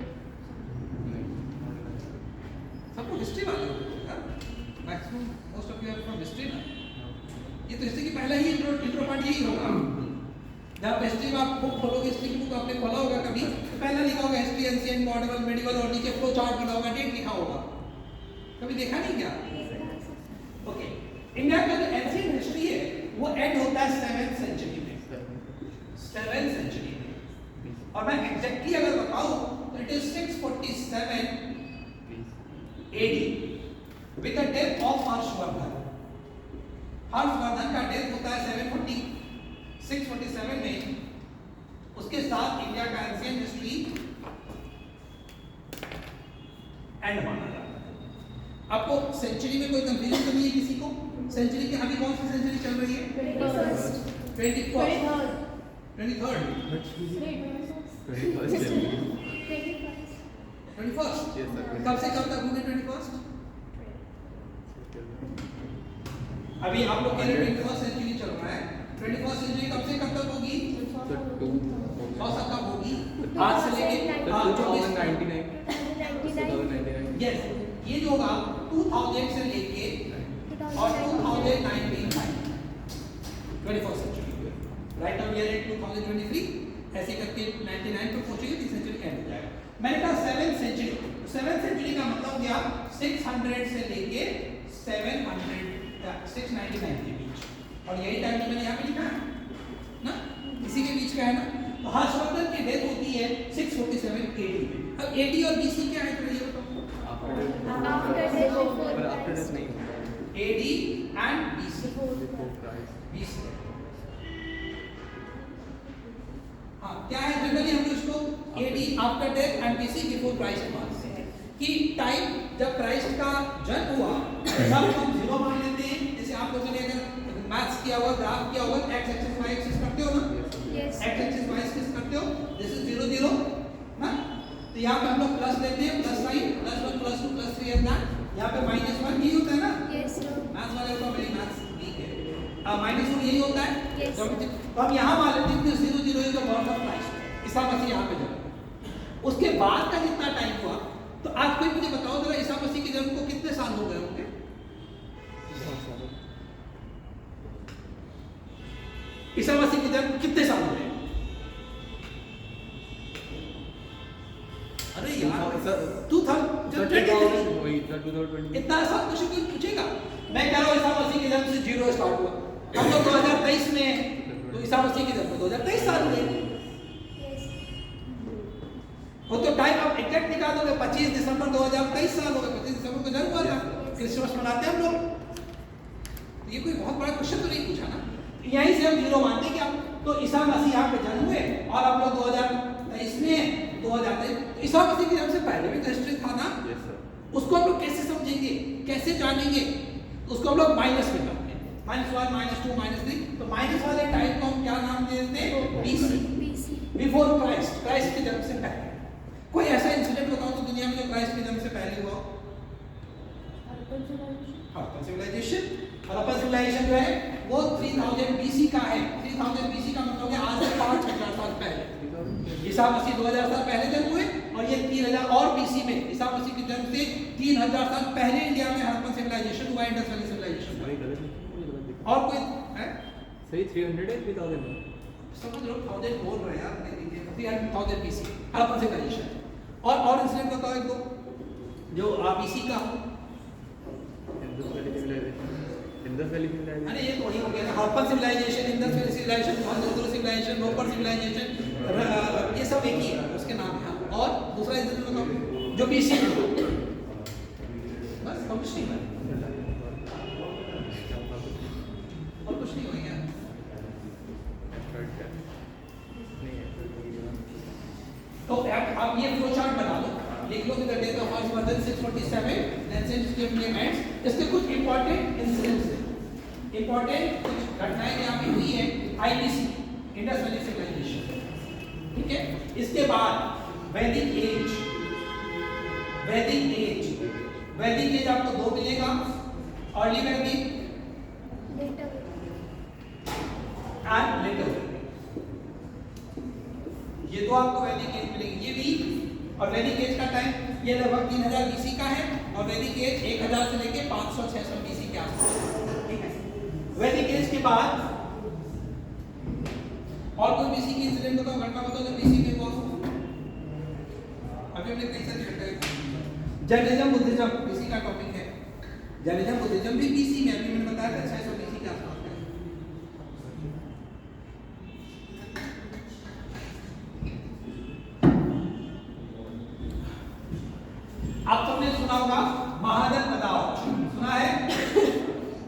सबको हिस्ट्री वाले होते हैं, maximum most of you are from history ना। ये तो हिस्ट्री की पहला ही इंट्रो पार्ट यही होगा। जब आप हिस्ट्री में आप बुक खोलोगे, हिस्ट्री की बुक आपने खोला होगा कभी, तो पहला लिखा होगा हिस्ट्री, एंशिएंट, मॉडर्न, मेडिवल, और नीचे फ्लो चार्ट लिखा होगा, डेट लिखा होगा। कभी देखा नहीं क्या? ओके, इंडिया का जो एंशिएंट हिस्ट्री है वो एंड होता है 7th सेंचुरी में, 7th सेंचुरी में। और मैं एग्जैक्टली अगर बताऊं तो it is 647 AD with the death of Harshvardhan. Harshvardhan का डेथ होता है 647 में। उसके साथ इंडिया का एंशिएंट हिस्ट्री एंड माना जाता है। आपको सेंचुरी में कोई कंफ्यूजन तो नहीं है किसी को? सेंचुरी के अभी कौन सी सेंचुरी चल रही है?
21st.
23rd 21st। कब से कब तक होंगे 21st? अभी आप लोग कह रहे हैं 21st सेंचुरी चल रहा है, 21st सेंचुरी कब से कब तक होगी? 100 साल कब होगी? आज से लेके 2099। यस, ये जो होगा 2000 से लेके और 2019 21st century, right now we are in 2023, ऐसे करके 99 तक पहुंचेगी, 30 सेंचुरी एंड हो जाएगा। मैंने कहा 7th सेंचुरी, 7th सेंचुरी का मतलब क्या? 600 से लेके 699 के बीच, और यही टाइम मैंने यहाँ पे लिखा है ना, इसी के बीच का है ना। तो हर्षवर्धन की डेथ होती है 647 AD में। अब AD और BC क्या है तो ये बताओ? AD and BC। हाँ, क्या है जनरली हम इसको AD after death and BC before Christ मानते हैं कि टाइम जब क्राइस्ट का जन्म हुआ तब हम 0 मान लेते हैं। जैसे आप लोगों ने अगर मैथ्स किया हुआ, ग्राफ किया हुआ, x एक्सिस y एक्सिस करते हो ना,
Yes.
x axis y axis करते हो, दिस इज 0 0 ना, तो यहाँ पे हम लोग प्लस लेते हैं, प्लस साइन, +1 +2 +3 एंड दैट, यहाँ पे -1 यही होता है ना।
Yes, sir.
मैथ्स वाले को मेरी मैथ्स वीक है, -1 यही होता है।
Yes.
तो हम यहाँ मान लेते हैं कि 0 0 is the birth of Christ, Isa Masih यहाँ पे जन्म। उसके बाद का जितना टाइम हुआ, तो आज कोई मुझे बताओ जरा, ईसा मसीह के जन्म को कितने साल हो गए होंगे? ईसा मसीह के जन्म कितने साल हो गए? अरे यार 2023 इतना आसान क्वेश्चन कोई पूछेगा? मैं कह रहा हूँ ईसा मसीह के जन्म से 0 स्टार्ट हुआ, हम लोग 2023 में हैं, तो ईसा मसीह के जन्म को 2023 साल हुए।
Yes.
वो तो टाइम आप एग्जैक्ट निकाल दोगे, 25 दिसंबर 2023 साल हो गए, 25 दिसंबर को जन्म हुआ था, क्रिसमस मनाते हैं हम लोग। तो ये कोई बहुत बड़ा क्वेश्चन तो नहीं पूछा ना, यहीं से हम 0 मानते हैं कि आप, तो ईसा मसीह यहाँ पे जन्म हुए और आप लोग 2023 में 2023, तो ईसा मसीह के जन्म से पहले भी तो हिस्ट्री था ना। उसको हम लोग कैसे समझेंगे, कैसे जानेंगे? उसको हम लोग माइनस में करते हैं, -1 -2 -3, तो माइनस वाले टाइम को हम क्या नाम देते हैं? BC, बिफोर क्राइस्ट, क्राइस्ट के जन्म से पहले। कोई ऐसा इंसिडेंट बताओ तो दुनिया में जो क्राइस्ट के जन्म से पहले हुआ? हड़प्पन सिविलाइजेशन। हड़प्पन सिविलाइजेशन जो है वो 3000 BC का है। 3000 BC का मतलब है आज से 5000 साल पहले। ईसा मसीह 2000 साल पहले जन्म हुए, और ये 3000 और BC में ईसा मसीह के जन्म से 3000 साल पहले इंडिया में हड़प्पन सिविलाइजेशन हुआ, इंडस वैली सिविलाइजेशन। और कोई है?
सही 300 है 3000 है।
समझ लो 1000 बोल रहे हैं यार, नहीं 300,000 पीसी हड़प्पन सिविलाइजेशन। और इंसिडेंट बताओ एक दो जो पीसी का हो।
Indus valley civilization.
अरे ये तो वही हो गया ना, Harappan civilization, Indus valley civilization, Mohenjodaro civilization, Ropar civilization, ये सब एक ही है, उसके नाम है। और दूसरा इंसिडेंट बताओ जो पीसी में हो। बस और कुछ नहीं है, और कुछ नहीं हो गया। तो आप ये फ्लो चार्ट बना लो, लिख लो कि the date of first mother 647 ancient implements. इसके कुछ इंपॉर्टेंट इंसिडेंट्स हैं, इंपॉर्टेंट कुछ घटनाएं यहाँ पे हुई है। आईपीसी इंडस वैली सिविलाइजेशन, ठीक है। इसके बाद वैदिक एज, वैदिक एज, वैदिक एज आपको दो मिलेगा, अर्ली वैदिक
later
एंड लेटर। ये तो आपको वैदिक एज मिलेगी, ये भी। और वैदिक एज का टाइम ये लगभग 3000 बीसी का है, और वैदिक एज 1000 से लेके 500-600 बीसी के आसपास, ठीक है। वैदिक एज के बाद और कोई बीसी की इंसिडेंट बताओ, घटना बताओ जो बीसी में हुआ हो। अभी हमने कई सारी घटनाएं, जैनिज्म बुद्धिज्म बीसी का टॉपिक है। जैनिज्म बुद्धिज्म भी बीसी में, अभी मैंने बताया था 600 बीसी के आसपास है। आप सबने सुना होगा महाजन बताओ, सुना है?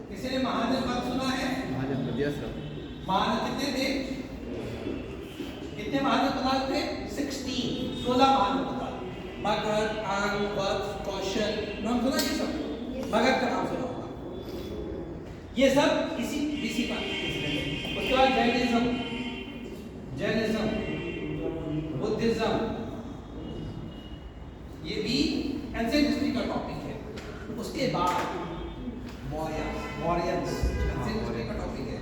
किसी ने महाजन पद सुना है?
महाजन यस सर।
महाजन कितने थे? कितने महाजन पदार्थ थे? 16 महाजन पदार्थ। मगध, अंग, वत्स, कौशल, नाम सुना ये सब? मगध का नाम सुना होगा। ये सब इसी बीसी का। उसके बाद जैनिज्म, बुद्धिज्म, ये भी एंशिएंट हिस्ट्री का टॉपिक है। उसके बाद मौर्यंस एंशिएंट हिस्ट्री का टॉपिक है।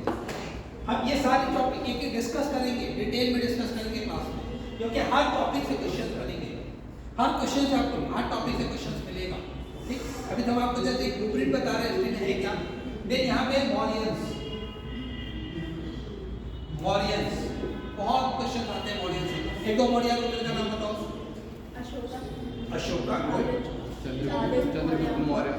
हम ये सारे टॉपिक एक डिस्कस करेंगे, डिटेल में डिस्कस करेंगे क्लास में, क्योंकि हर टॉपिक से क्वेश्चंस बनेंगे, हर क्वेश्चन से आपको हर टॉपिक से क्वेश्चंस मिलेगा, ठीक। अभी तो हम आपको जैसे एक ब्लूप्रिंट बता रहे हैं हिस्ट्री में है क्या। देन यहाँ पे मौर्यंस बहुत क्वेश्चन आते हैं मौर्यंस से। एक दो मौर्य रूलर का नाम बताओ।
अशोका,
अशोका,
चंद्रगुप्त मौर्य।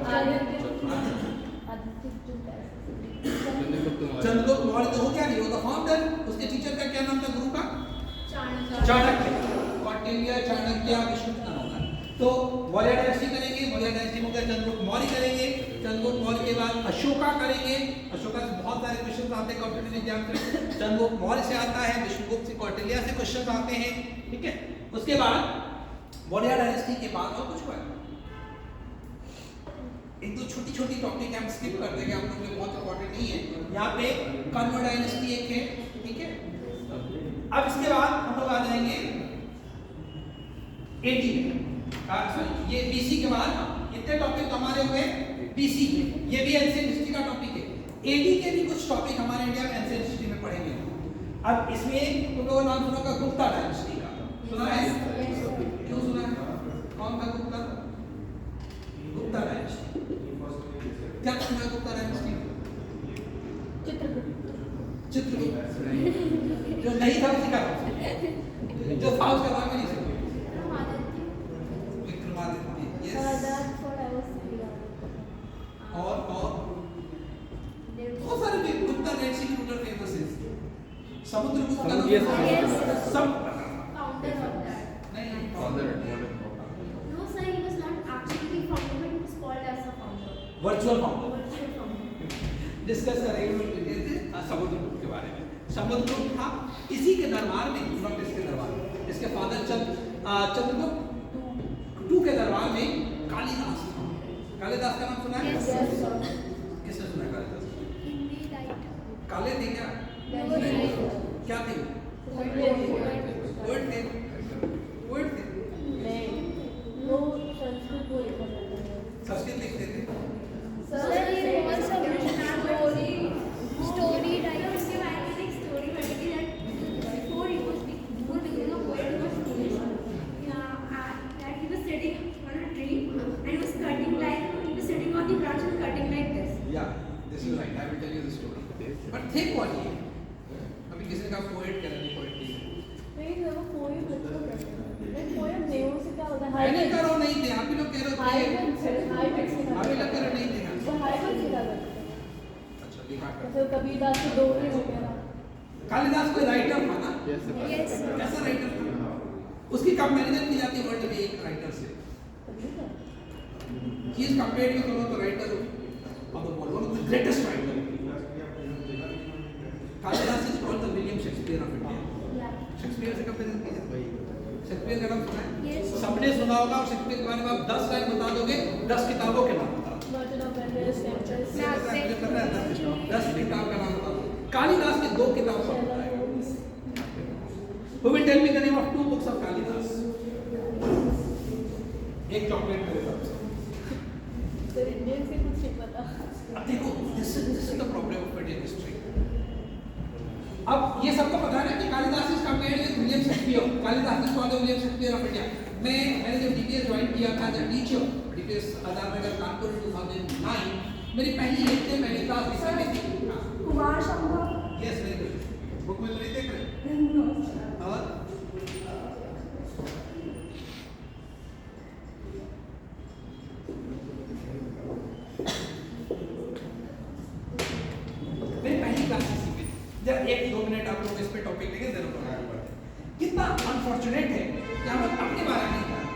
चंद्रगुप्त मौर्य तो हो क्या नहीं, वो तो फाउंडर। उसके टीचर का क्या नाम था, गुरु का? चाणक्य, कौटिल्य, चाणक्य, विष्णुगुप्त नाम होगा। तो मौर्य डायनेस्टी करेंगे, मौर्य डायनेस्टी में चंद्रगुप्त मौर्य करेंगे, चंद्रगुप्त मौर्य के बाद अशोका करेंगे। अशोका से बहुत सारे क्वेश्चन आते हैं कॉम्पिटिटिव एग्जाम में। चंद्रगुप्त मौर्य से आता है, विष्णुगुप्त से, कौटिल्य से क्वेश्चन आते हैं, ठीक है। उसके बाद मौर्य डायनेस्टी के बाद और कुछ हुआ? एक दो छोटी छोटी टॉपिक हम स्किप कर देंगे, हम लोग के बहुत इंपॉर्टेंट नहीं है। यहाँ पे कर्ण डायनेस्टी एक है, ठीक है। अब इसके बाद हम लोग आ जाएंगे 80 में, सॉरी ये बीसी के बाद। इतने टॉपिक हमारे हुए बीसी के, ये भी एंशिएंट हिस्ट्री का टॉपिक है। 80 के भी कुछ टॉपिक हमारे इंडिया में एंशिएंट हिस्ट्री में पढ़ेंगे। अब इसमें तुम लोगों का नाम सुना होगा गुप्ता डायनेस्टी का, सुना है? क्यों सुना है? कौन था गुप्ता? गुप्ता डायनेस्टी क्या सुना है? गुप्ता डायनेस्टी चित्रगुप्त जो नहीं था उसी का नाम, जो था उसका नाम ही नहीं सुना। विक्रमादित्य, यस। और बहुत सारे गुप्ता डायनेस्टी के रूलर फेमस है। समुद्रगुप्त का नाम सब
founder of that.
नहीं,
No sir, he was not actually the founder, but he was called as a founder.
Virtual founder.
Virtual founder.
Discuss करेंगे समुद्रगुप्त के बारे में। समुद्रगुप्त था इसी के दरबार में, इसके दरबार में, इसके फादर चंद्रगुप्त टू के दरबार में कालिदास था। कालिदास का नाम सुना है? किसने सुना है कालिदास? काले थे क्या? क्या थे? पोएट थे। पोएट थे। संस्कृत लिखते थे।
Story
There
writing.
was a Icelandic story writing that before becoming a poet, he was foolish. That he was sitting on a tree and he was cutting sitting on the branch and cutting like this.
Yeah, this is right. I will tell you the story. But think what he लिखा poet कह रहे poet
नहीं वो poem बच्चों करते हैं। नहीं poem नहीं हो से क्या होता है
मैंने
हाइटेक्स
करो नहीं थे आप ही लोग कह रहे थे
हाइटेक्स
आप ही लोग कह रहे नहीं थे
वो हाइटेक्स सिखा करते हैं।
अच्छा लिखा कर
जैसे कबीरदास के दोहे वगैरह।
कालिदास कोई राइटर था ना
Yes.
कैसा राइटर था उसकी कंपैरिजन की जाती है वर्ल्ड में एक राइटर से he is compared with one of the writer of the world one of the greatest writer Kalidas is called the William Shakespeare of India Shakespeare से कंपेरिजन की जाती है शेक्सपियर का नाम सुना है
Yes.
सबने सुना होगा और शेक्सपियर के बारे में आप 10 लाइन बता दोगे 10 किताबों के नाम बता दो
मर्चेंट ऑफ वेनिस, टेम्पेस्ट,
10 किताब का नाम बता दो कालिदास की 2 किताब का बताएं Who will tell me the name of 2 books of Kalidas? एक चॉकलेट मेरे तरफ से
सर इंडियन से कुछ नहीं पता।
अब देखो this is the problem of Indian history. अब ये सबको पता है ना कि Kalidas is compared with William Shakespeare Kalidas is called the William Shakespeare of India मैंने जब डीपीएस ज्वाइन किया था as a teacher DPS Azad Nagar Kanpur 2009 मेरी पहली लेक्चर पहली क्लास इसी में थी
Kumar Shankar
yes very good book में तो नहीं देख रहे और मेरी पहली क्लास इसी में जब 1-2 मिनट आप लोग इस पे टॉपिक लेंगे जरूर आगे बढ़ते कितना अनफॉर्चुनेट है कि हम अपने बारे में नहीं जानते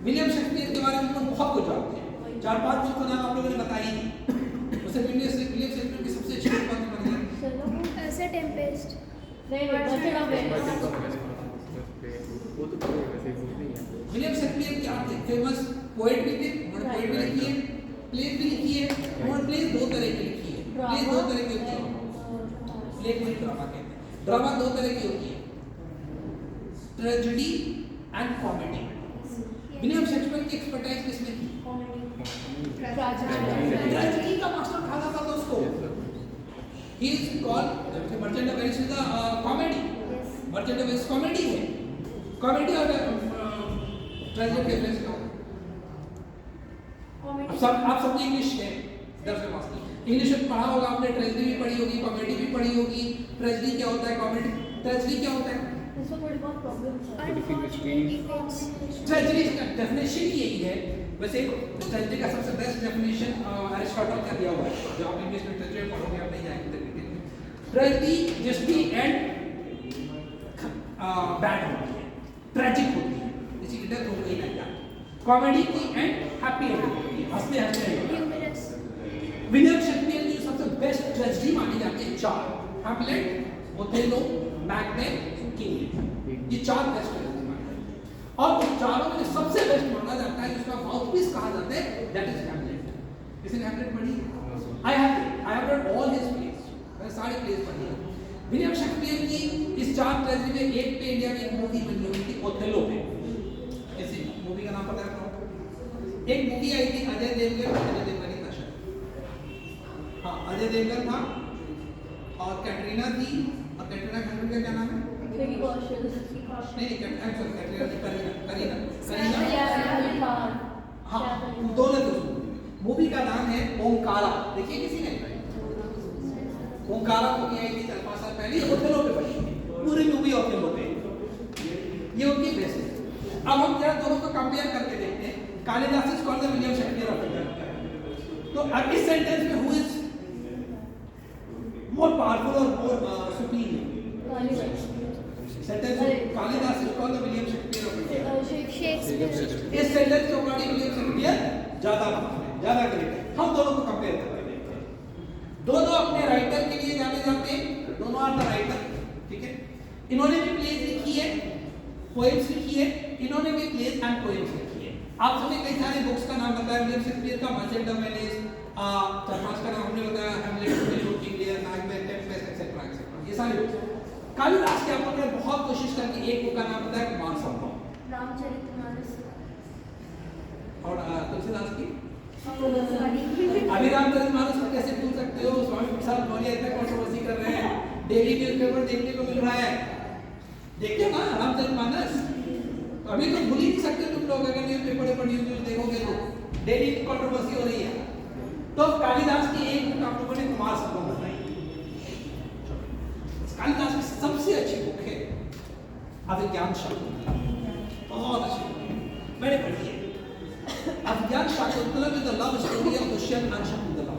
विलियम शेक्सपियर के बारे में हम बहुत कुछ जानते हैं 4-5 बुक का नाम आप लोगों ने बताया ही नहीं उससे विलियम शेक्सपियर की सबसे अच्छी बुक कौन सी बनी है
चलो
As a tempest.
नहीं मर्चेंट ऑफ वेनिस।
वो तो कोई वैसे कुछ नहीं है
विलियम शेक्सपियर क्या थे फेमस पोएट भी थे उन्होंने पोएट भी लिखी है प्ले भी लिखी है उन्होंने प्ले 2 तरह की लिखी है प्ले 2 तरह की होती है प्ले को ड्रामा कहते हैं ड्रामा 2 तरह की होती है tragedy and comedy William Shakespeare की एक्सपर्टाइज किसमें थी ट्रेजेडी का मास्टर कहा जाता था उसको ही is called merchant of Venice is the comedy merchant of Venice comedy है कॉमेडी और ट्रेजेडी के डिफरेंस क्या होता है आप सब इंग्लिश है दरअसल मास्टर इंग्लिश में पढ़ा होगा आपने ट्रेजेडी भी पढ़ी होगी कॉमेडी भी पढ़ी होगी ट्रेजेडी क्या होता है कॉमेडी ट्रेजेडी क्या होता है
इसमें थोड़ी बहुत प्रॉब्लम है।
Unfortunate events.
ट्रेजेडी का डेफिनेशन ही यही है वैसे ट्रेजेडी का सबसे बेस्ट डेफिनेशन अरिस्टोटल का दिया हुआ है जो आप इंग्लिश में ट्रेजेडी पढ़ोगे आप नहीं जाएंगे tragedy just the and bad होती है ट्रेजिक होती है किसी की डेथ हो गई ना क्या कॉमेडी की एंड हैप्पी एंड होती है हंसते हंसते
Humorous.
विलियम शेक्सपियर की सबसे बेस्ट ट्रेजेडी मानी जाती है 4 हैमलेट ओथेलो मैकबेथ किंग ये 4 बेस्ट ट्रेजेडी मानी जाती है और उन चारों में सबसे बेस्ट माना जाता है जिसका माउथपीस कहा जाता है दैट इज हैमलेट किसी ने हैमलेट पढ़ी I have read all his place मैंने सारी प्लेस पढ़ी है विलियम शेक्सपियर की इस 4 ट्रेजेडी में एक पे इंडिया में एक मूवी बनी हुई थी ओथेलो पे इसी मूवी का नाम पता है आपको एक मूवी आई थी अजय देवगन नहीं था शायद हाँ अजय देवगन था और कैटरीना थी और कैटरीना कैफ का क्या नाम है
विकी कौशल
नहीं कैटरीना करीना हाँ दोनों थे मूवी का नाम है ओंकारा देखिए किसी ने ओंकारा मूवी आई थी 4-5 साल पहले ओथेलो पे बनी पूरी मूवी ओथेलो पे ये उनकी बेस्ट है अब हम जरा दोनों को कंपेयर करके देखते हैं Kalidas is called the William Shakespeare of India तो अब इस सेंटेंस में हु इज मोर पावरफुल और more superior sentence Kalidas is called the William Shakespeare of India
Shakespeare.
इस सेंटेंस के अकॉर्डिंग विलियम शेक्सपियर ज्यादा ज्यादा ग्रेट है हम दोनों को कंपेयर करके देखते हैं दोनों अपने राइटर के लिए जाने जाते हैं दोनों आर द राइटर ठीक है इन्होंने भी प्लेस लिखी है पोएम्स लिखी है इन्होंने भी प्लेस एंड पोएम्स लिखी है आप सबने कई सारे बुक्स का नाम बताया विलियम शेक्सपियर का मर्चेंट ऑफ वेनिस 4-5 का नाम हमने बताया Hamlet Othello King Lear Macbeth Tempest etcetera etcetera ये सारे बुक्स कालिदास के आप लोगों ने बहुत कोशिश करके एक बुक का नाम बताया कुमार संभव
रामचरितमानस
और तुलसीदास की अभी रामचरितमानस को कैसे भूल सकते हो स्वामी प्रसाद मौर्य इतना कंट्रोवर्सी कर रहे हैं डेली न्यूज़पेपर देखने को मिल रहा है देखिए ना रामचरितमानस अभी तो भूल ही नहीं सकते तुम लोग अगर न्यूज़पेपर पर न्यूज़ देखोगे तो डेली कंट्रोवर्सी हो रही है तो कालिदास की एक बुक आप लोगों ने कुमार संभव बताई कालिदास की सबसे अभिज्ञान शाकुंतलम, बहुत अच्छी मैंने पढ़ी है। Abhijnana Shakuntalam is the love story of Dushyant and Shakuntala.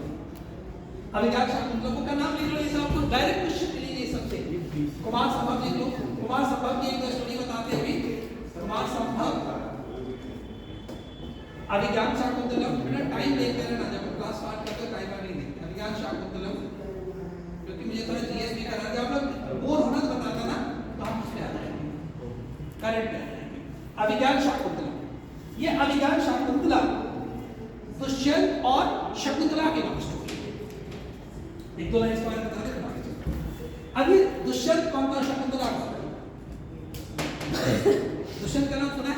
Abhijnana Shakuntalam का नाम लिख लो, ये सब आपको डायरेक्ट क्वेश्चन के लिए सबसे कुमार संभव लिख लो। कुमार संभव की एक दो स्टोरी बताते हैं अभी। कुमार संभव अभिज्ञान शाकुंतलम, बिना टाइम देखते रहना, जब क्लास स्टार्ट करते हो टाइम नहीं देखते। अभिज्ञान शाकुंतलम, क्योंकि मुझे थोड़ा जीएस भी करा दिया, आप लोग बोर होना तो बताता ना, तो हम उसमें आ जाएंगे, करंट में आ जाएंगे। अभिज्ञान शाकुंतलम, ये अभिज्ञान शाकुंतला दुष्यंत और शकुंतला की लव स्टोरी। एक दो लाइन इस बारे में बता दें। अभी दुष्यंत कौन था, शकुंतला कौन था? दुष्यंत का नाम सुना है?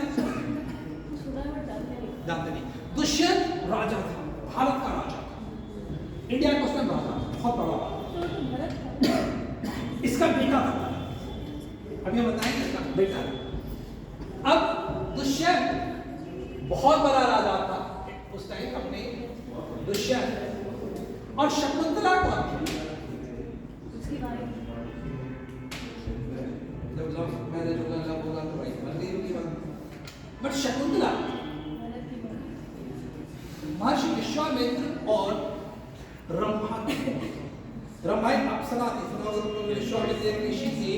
जानते नहीं। दुष्यंत राजा था, भारत का राजा था, इंडिया का उसमें राजा, बहुत बड़ा राजा। इसका बेटा था, अभी हम बताएंगे इसका बेटा। अब दुष्यंत बहुत बड़ा राजा था उस टाइम अपने, दुष्यंत। और शकुंतला कौन थी? मैंने जो बोला तो भाई बन गई उनकी बात। बट शकुंतला महर्षि विश्वामित्र और रंभा एक अप्सरा थी। विश्वामित्र एक ऋषि थे,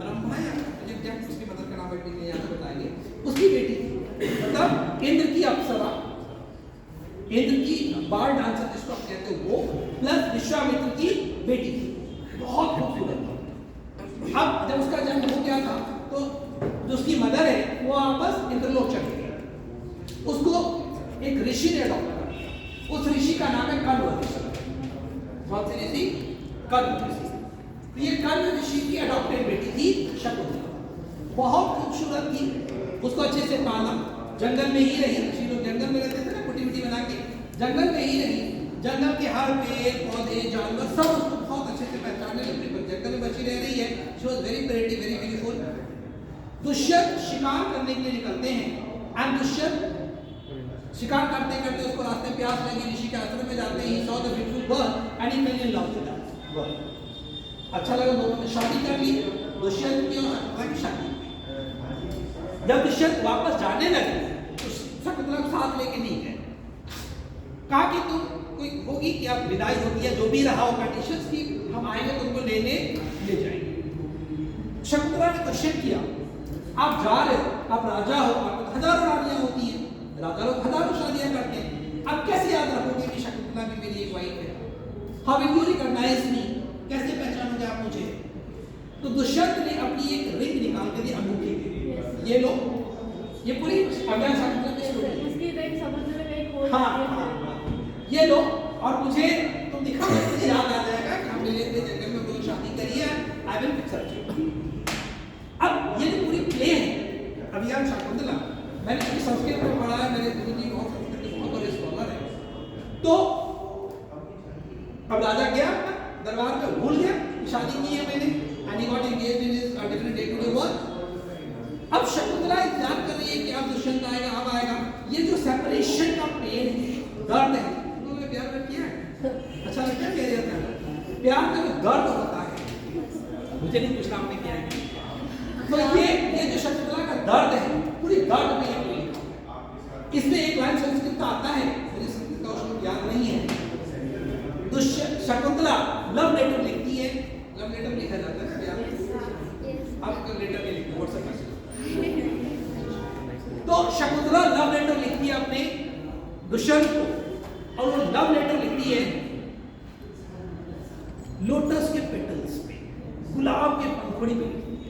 रंभा मुझे एग्जैक्ट उसकी मदर का नाम बेटी नहीं याद, बताएंगे। उसकी बेटी थी, मतलब इंद्र की अप्सरा, इंद्र की बाल डांसर जिसको आप कहते हो वो, प्लस विश्वामित्र की बेटी थी, बहुत खूबसूरत थी। अब जब उसका जन्म हो गया था तो जो उसकी मदर है वो वापस इंद्रलोक चली गई। उसको एक ऋषि ने अडॉप्ट कर लिया। उस ऋषि का नाम है कण्व ऋषि। कौन से ऋषि? कण्व ऋषि। तो ये कण्व ऋषि की अडॉप्टेड बेटी थी शकुंतला, बहुत खूबसूरत थी। उसको अच्छे से पाला, जंगल में ही रही। ऋषि लोग जंगल में रहते थे ना, कुटी वुटी बना के, जंगल में ही रही। जंगल के हर पेड़ पौधे जानवर सब उसको बहुत अच्छे से पहचानने लगे। जंगल में बची रह रही है। She was very pretty, very beautiful. Dushyant शिकार करने के लिए निकलते हैं, एंड दुष्यंत शिकार करते करते उसको रास्ते प्यास लगी, ऋषि के आश्रम में जाते he saw the beautiful bird and he fail in love with that. अच्छा लगा, दोनों ने शादी कर ली। दुष्यंत की और शकुंतला की शादी। जब दुष्यंत वापस जाने लगे तो शकुंतला को साथ लेके नहीं गए, कहा कि तुम कोई होगी कि आप विदाई होगी या जो भी रहा हो कंडीशंस की, हम आएंगे तुमको लेने ले जाएंगे। शकुंतला ने क्वेश्चन किया, आप जा रहे हो, आप राजा हो, आपको हजारों रानियां होती हैं, राजा लोग हजारों शादियां करते हैं, आप कैसे याद रखोगे कि शकुंतला भी मेरी एक वाइफ है? हाउ विल यू रिकॉग्नाइज मी? कैसे पहचानोगे आप मुझे? तो दुष्यंत ने अपनी एक रिंग निकाल के दी, अंगूठी। ये लो, ये पूरी अज्ञान शकुंतला की स्टोरी। हाँ, ये लो और मुझे तुम दिखाओ, मुझे याद आ जाएगा कि हमने लेते जंगल में कोई शादी करी है। I will accept you. अब ये जो पूरी प्ले है अभिज्ञान शाकुंतला, मैंने अभी संस्कृत में पढ़ा है, मेरे गुरुजी बहुत संस्कृत के बहुत बड़े स्कॉलर हैं। तो अब राजा गया दरबार में, भूल गया शादी की है मैंने, and he got engaged in his different day to day work. अब शकुंतला इंतजार कर रही है कि अब दुष्यंत आएगा, अब आएगा। ये जो सेपरेशन का पेन है, दर्द है, तुमने प्यार में किया है? अच्छा लगता है कह रहा था, प्यार का जो दर्द होता है, मुझे नहीं पूछना आपने किया है। तो ये जो शकुंतला का दर्द है, पूरी दर्द में ये लिखा। इसमें एक लाइन संस्कृत का आता है, मुझे संस्कृत का उसमें याद नहीं है। शकुंतला लव लेटर लिखती है, लव लेटर लिखा जाता है प्यार। अब लेटर नहीं लिखते, व्हाट्सएप मैसेज। तो शकुंतला लव लेटर लिखती है अपने दुष्यंत को, और वो लव लेटर लिखती है लोटस के पेटल्स पे, गुलाब के पंखुड़ी पे लिखती है।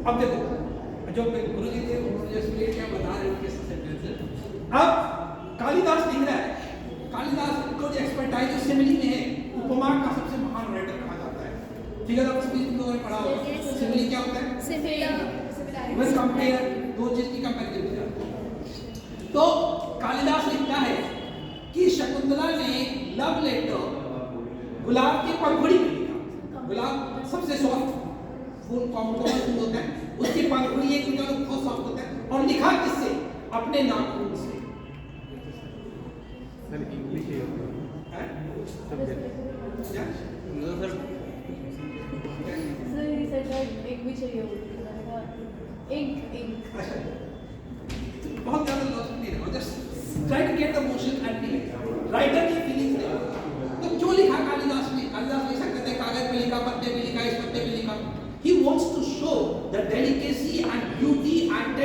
अब देखो, जो मेरे गुरुजी थे उन्होंने एक्सप्लेन किया, बता रहे उनके सेंटेंस। अब कालिदास लिख रहा है, कालिदास को जो एक्सपर्टाइज सिमिली में है, उपमा का सबसे महान राइटर कहा जाता है। फिगर ऑफ स्पीच तुम लोगों ने पढ़ा होगा। सिमिली क्या होता है? सिमिलर, कंपेयर, दो चीज की कंपैरिजन की जाती है। तो कालिदास लिखता है कि शकुंतला ने लव लेटर गुलाब की पंखुड़ी में लिखा। गुलाब सबसे सॉफ्ट फूल, कॉमन फूल होता है, उसकी पंखुड़ी एक बहुत सॉफ्ट होता है, और लिखा किससे? अपने नाखून से।
इंग्लिश
एक भी चाहिए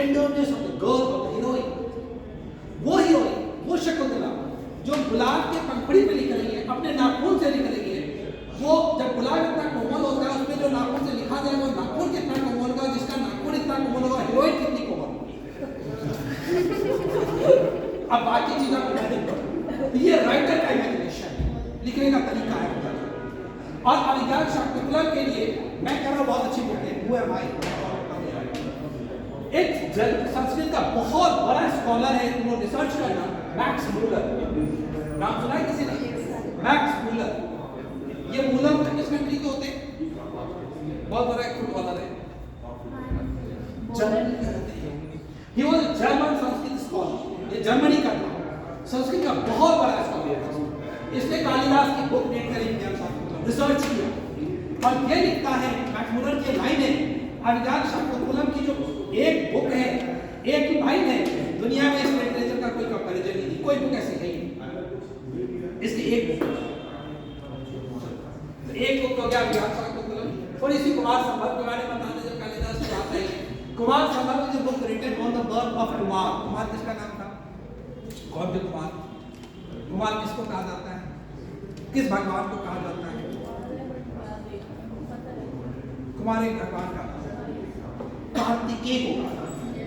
tenderness of the girl of the heroine, वो शकुंतला जो गुलाब के पंखुड़ी पे लिख रही है, अपने नाखून से लिख रही है, वो जब गुलाब इतना कोमल होता है उसमें जो नाखून से लिखा जाए वो नाखून कितना कोमल होगा, जिसका नाखून इतना कोमल होगा, हीरोइन कितनी कोमल होगी। अब बाकी चीजों को नहीं पढ़ो, ये राइटर का इमेजिनेशन है, लिखने का तरीका है। और अभिज्ञान शाकुंतला के लिए मैं कह रहा हूँ बहुत अच्छी बुक है, वो है भाई एक संस्कृत का बहुत बड़ा स्कॉलर है, उन्होंने रिसर्च करना, मैक्स मूलर, नाम सुना है किसी ने? Max Muller. ये मूलर किस कंट्री के होते हैं? बहुत बड़ा एक फुटबॉलर है, जर्मनी के होते हैं। He was a German Sanskrit scholar, ये जर्मनी का था, संस्कृत का बहुत बड़ा स्कॉलर है। इसने कालिदास की बुक डेट करी, रिसर्च किया और ये लिखता है, मैक्स मूलर की लाइन है, अभिज्ञान शाकुंतलम की जो एक बुक है, एक लाइन है, दुनिया में इस लिटरेचर का कोई कंपैरिजन नहीं, कोई बुक ऐसी नहीं, इसकी एक बुक, तो एक बुक हो गया अभिज्ञान शाकुंतलम। थोड़ी सी कुमार संभव के बारे में बताने, जब कालिदास की बात आई, कुमार संभव की जो book written on the birth of Kumar, Kumar किसका नाम था? कौन थे कुमार? कुमार किसको कहा जाता है? किस भगवान को कहा जाता है? कुमार एक भगवान का कार्तिकेय को कहा जाता है,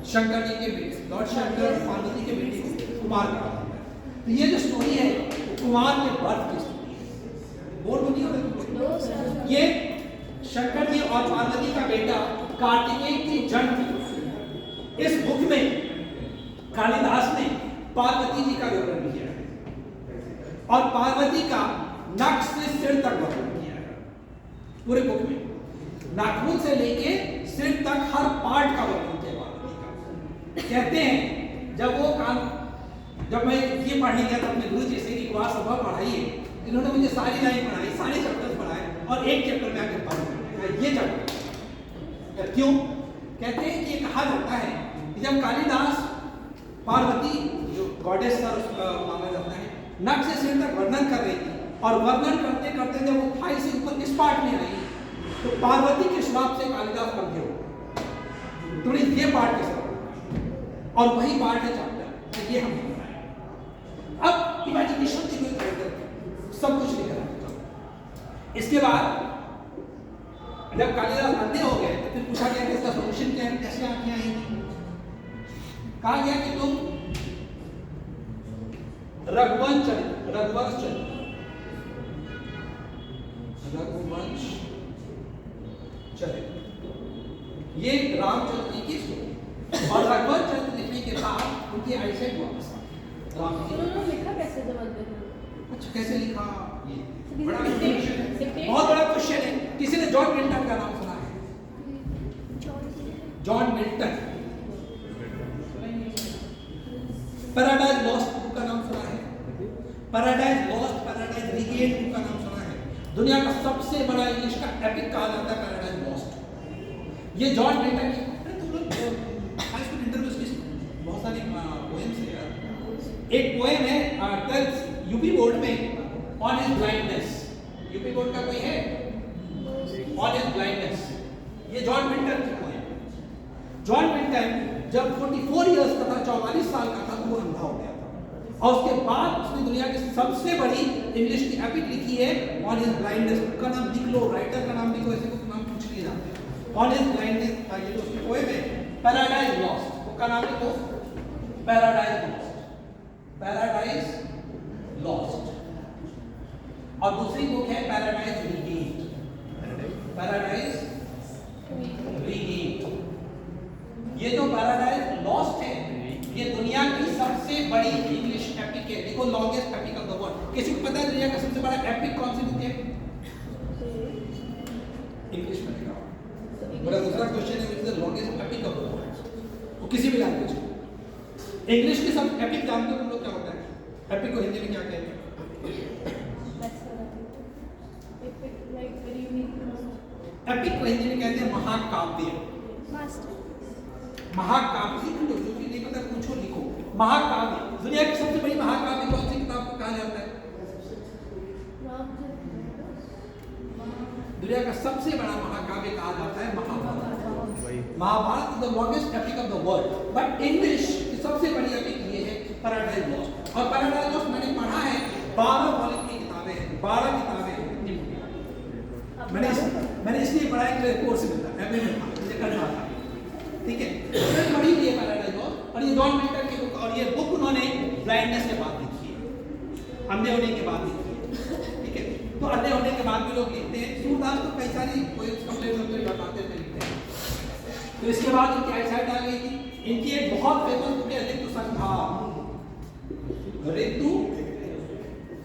शंकर जी के बेटे, लॉर्ड शंकर और पार्वती के बेटे को कुमार कहा जाता है। तो ये जो स्टोरी है कुमार के बर्थ की स्टोरी है, बोल तो नहीं हो रहा, ये शंकर जी और पार्वती का बेटा कार्तिकेय की जन्म की। इस बुक में कालिदास ने पार्वती जी का वर्णन किया है और पार्वती का नख से सिर तक वर्णन किया है। पूरे बुक में नाखून से लेके सिर तक हर पार्ट का वर्णन किया पार्वती का। कहते हैं जब मैं ये पढ़ने गया था अपने गुरु जी से कि कुमार संभव पढ़ाइए, इन्होंने मुझे सारी लाइन पढ़ाई, सारे चैप्टर पढ़ाए और एक चैप्टर में आकर पढ़ा ये चैप्टर। क्यों? कहते हैं कि ये कहा जाता है कि जब कालिदास पार्वती जो गॉडेस का माना जाता है, नख से सिर तक वर्णन कर रही थी और वर्णन करते करते जब वो थाई से ऊपर इस पार्ट में आई तो पार्वती के श्राप से कालिदास बंधे हो, थोड़ी ये पार्ट के साथ और वही पार्ट है चैप्टर, तो ये हम बनाए। अब इमेजिनेशन की कोई सब कुछ लिखा है। इसके बाद जब कालिदास अंधे हो गए तो फिर पूछा गया कि इसका सोल्यूशन क्या है, कैसे आंखें आएंगी? कहा गया कि तुम रघुवंश चरित, ये रामचंद्र जी की स्टोरी, और रघुवंश चरित लिखने के बाद उनकी आईसाइट वापस आ गई।
लिखा कैसे जबरदस्त?
अच्छा कैसे लिखा? ये बड़ा क्वेश्चन है, बहुत बड़ा क्वेश्चन है। किसी ने जॉन मिल्टन का नाम सुना है? John Milton, paradise lost book का नाम सुना है? Paradise lost, paradise regained book का नाम सुना है? दुनिया का सबसे बड़ा इंग्लिश का एपिक कहा जाता है पैराडाइज लॉस्ट। ये जॉन मिल्टन की, तुम लोग हाई स्कूल इंटरव्यूज की बहुत सारी पोएम्स है यार। एक पोएम है 12th यूपी बोर्ड में, on his blindness. UP board का कोई है? ऑन हिज ब्लाइंडनेस, ये जॉन मिल्टन की पोएम। जॉन मिल्टन जब 44 इयर्स का था, 44 साल का था, तो वो अंधा हो गया था और उसके बाद उसने दुनिया की सबसे बड़ी इंग्लिश की एपिक लिखी है ऑन हिज ब्लाइंडनेस। उसका नाम लिख लो, राइटर का नाम लिखो, ऐसे को नाम पूछ लिए जाते हैं। ऑन हिज ब्लाइंडनेस ये जो उसकी पोएम है। पैराडाइज लॉस्ट बुक का नाम लिखो, पैराडाइज लॉस्ट, पैराडाइज लॉस्ट। और दूसरी बुक है पैराडाइज रीगेन्ड, पैराडाइज रीगेन्ड। ये जो पैराडाइज लॉस्ट है ये दुनिया की सबसे बड़ी इंग्लिश एपिक है। देखो longest epic of the world. किसी को पता है दुनिया का सबसे बड़ा एपिक कौन सी बुक है? इंग्लिश में लिखा हुआ। मेरा दूसरा क्वेश्चन है which is the longest epic of the world? वो किसी भी लैंग्वेज में। इंग्लिश के सब एपिक जानते हो तुम लोग क्या होता है? एपिक को हिंदी में क्या कहते हैं? एपिक को हिंदी में कहते हैं महाकाव्य। महाकाव्य जो भी नहीं पता पूछो, लिखो महाकाव्य। दुनिया की सबसे बड़ी महाकाव्य कौन सी किताब को कहा जाता है? दुनिया का सबसे बड़ा महाकाव्य कहा जाता है Mahabharat. Mahabharat is the longest epic of the world, but English की सबसे बड़ी एपिक ये है पैराडाइज लॉस्ट। और पैराडाइज लॉस्ट मैंने पढ़ा है, 12 वॉल्यूम की किताबें हैं, 12 किताबें हैं। मैंने इसलिए पढ़ा है कि मेरे कोर्स में था, एमए में था, मुझे करना था, ठीक है। मैंने पढ़ी हुई है पैराडाइज लॉस्ट, और ये जॉन मिल्टन की बुक, और ये बुक उन्होंने ब्लाइंडनेस के बाद लिखी है, अंधे होने के बाद लिखी है, ठीक है। तो अंधे होने के बाद भी लोग लिखते हैं। सूरदास तो कई सारी कोई कंप्लेंट बताते थे, लिखते हैं। तो इसके बाद इनकी आईसाइट आ गई थी। इनकी एक बहुत फेमस बुक है ऋतु संहार, ऋतु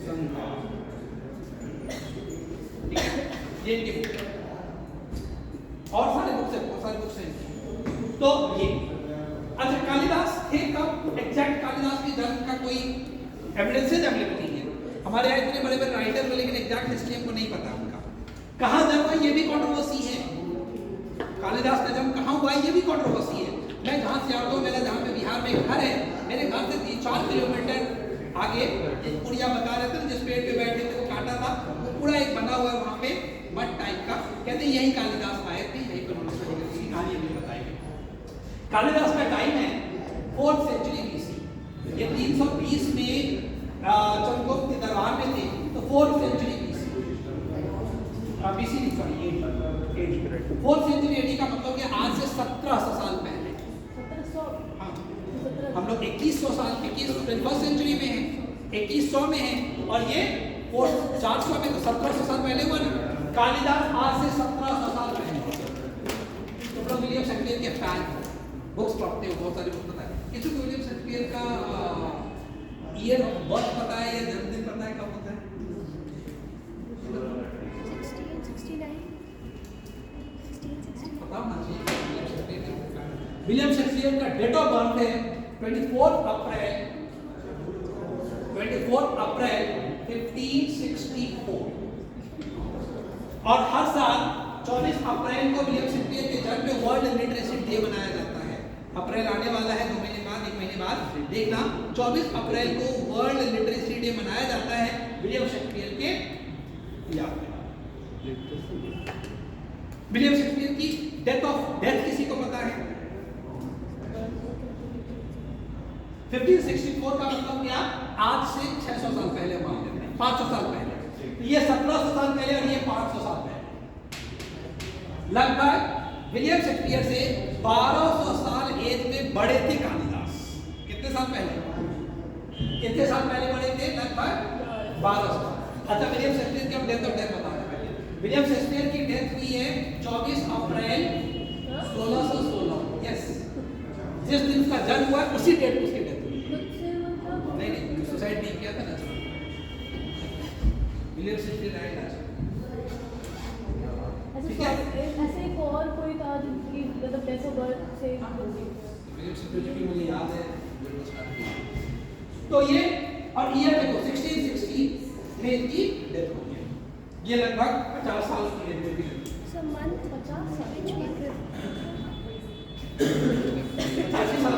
संहार, ठीक है, ये इनकी बुक है। और सारे बुक्स हैं, बहुत सारे बुक्स हैं इनकी। तो ये अच्छा, कालिदास थे कब एग्जैक्ट कालिदास के जन्म का कोई एविडेंसेस अवेलेबल नहीं है। हमारे यहाँ इतने बड़े बड़े राइटर हैं, लेकिन एग्जैक्ट हिस्ट्री हमको नहीं पता उनका। कहाँ जन्म हुआ ये भी कंट्रोवर्सी है। कालिदास का जन्म कहाँ हुआ ये भी कंट्रोवर्सी है। मैं जहाँ से आता हूँ, मेरा जहाँ पे बिहार में घर है, मेरे घर से 3-4 किलोमीटर आगे एक पुड़िया बता रहे थे, जिस पेड़ पे बैठे थे वो काटा था, वो पूरा एक बना हुआ है वहाँ पे मठ टाइप का, कहते यही कालिदास आए थे, यही पर उन्होंने कहानी भी बताई गई। कालिदास का टाइम है 4th सेंचुरी BC। ये 320 में चंद्रगुप्त के दरबार में थे, तो 4th सेंचुरी BC नहीं, सॉरी 4th सेंचुरी AD का मतलब कि आज से 1700 साल पहले।
1700।
हाँ, हम लोग 2100 साल 21st सेंचुरी में हैं, 2100 में हैं, और ये 400 में, तो 1700 साल पहले हुआ ना। कालिदास आज से 1700 साल पहले। तो लोग विलियम शेक्सपियर के फैन, बुक्स पढ़ते हो, बहुत सारी बुक्स पता है। किसी को विलियम शेक्सपियर का ईयर ऑफ बर्थ पता है या जन्मदिन पता है, कब होता है?
1669
बताओ ना जी। विलियम शेक्सपियर का डेट ऑफ बर्थ है 24 अप्रैल 1564, और हर साल 24 अप्रैल को विलियम शेक्सपियर के जन्म पे वर्ल्ड लिटरेसी डे मनाया जाता है। अप्रैल आने वाला है 2 महीने बाद, 1 महीने बाद देखना, 24 अप्रैल को वर्ल्ड लिटरेसी डे मनाया जाता है विलियम शेक्सपियर के याद में। विलियम शेक्सपियर की डेथ किसी को पता है? 1564 का मतलब क्या? आज से 600 साल पहले मान लेते हैं, 500 साल पहले। ये 1700 साल पहले और ये 500 साल पहले। लगभग विलियम शेक्सपियर से 1200 साल एज में बड़े थे कालिदास। कितने साल पहले? कितने साल पहले बड़े थे? लगभग 1200। अच्छा, विलियम शेक्सपियर की हम डेथ ऑफ डेथ बता रहे हैं। विलियम शेक्सपियर की डेथ हुई है 24 अप्रैल 1616। यस, जिस दिन उसका जन्म हुआ उसी डेट पर उसकी डेथ हुई। नहीं, सुसाइड नहीं किया था ना। विलियम शेक्सपियर आए ना।
ऐसे एक और कोई था जिनकी मतलब डेथ ऑफ बर्थ से
विलियम शेक्सपियर की मुझे याद है। तो ये और ईयर देखो 1660 में इनकी डेथ हो गई। ये लगभग 50 साल की एज में भी
So month 50 which April?
80 साल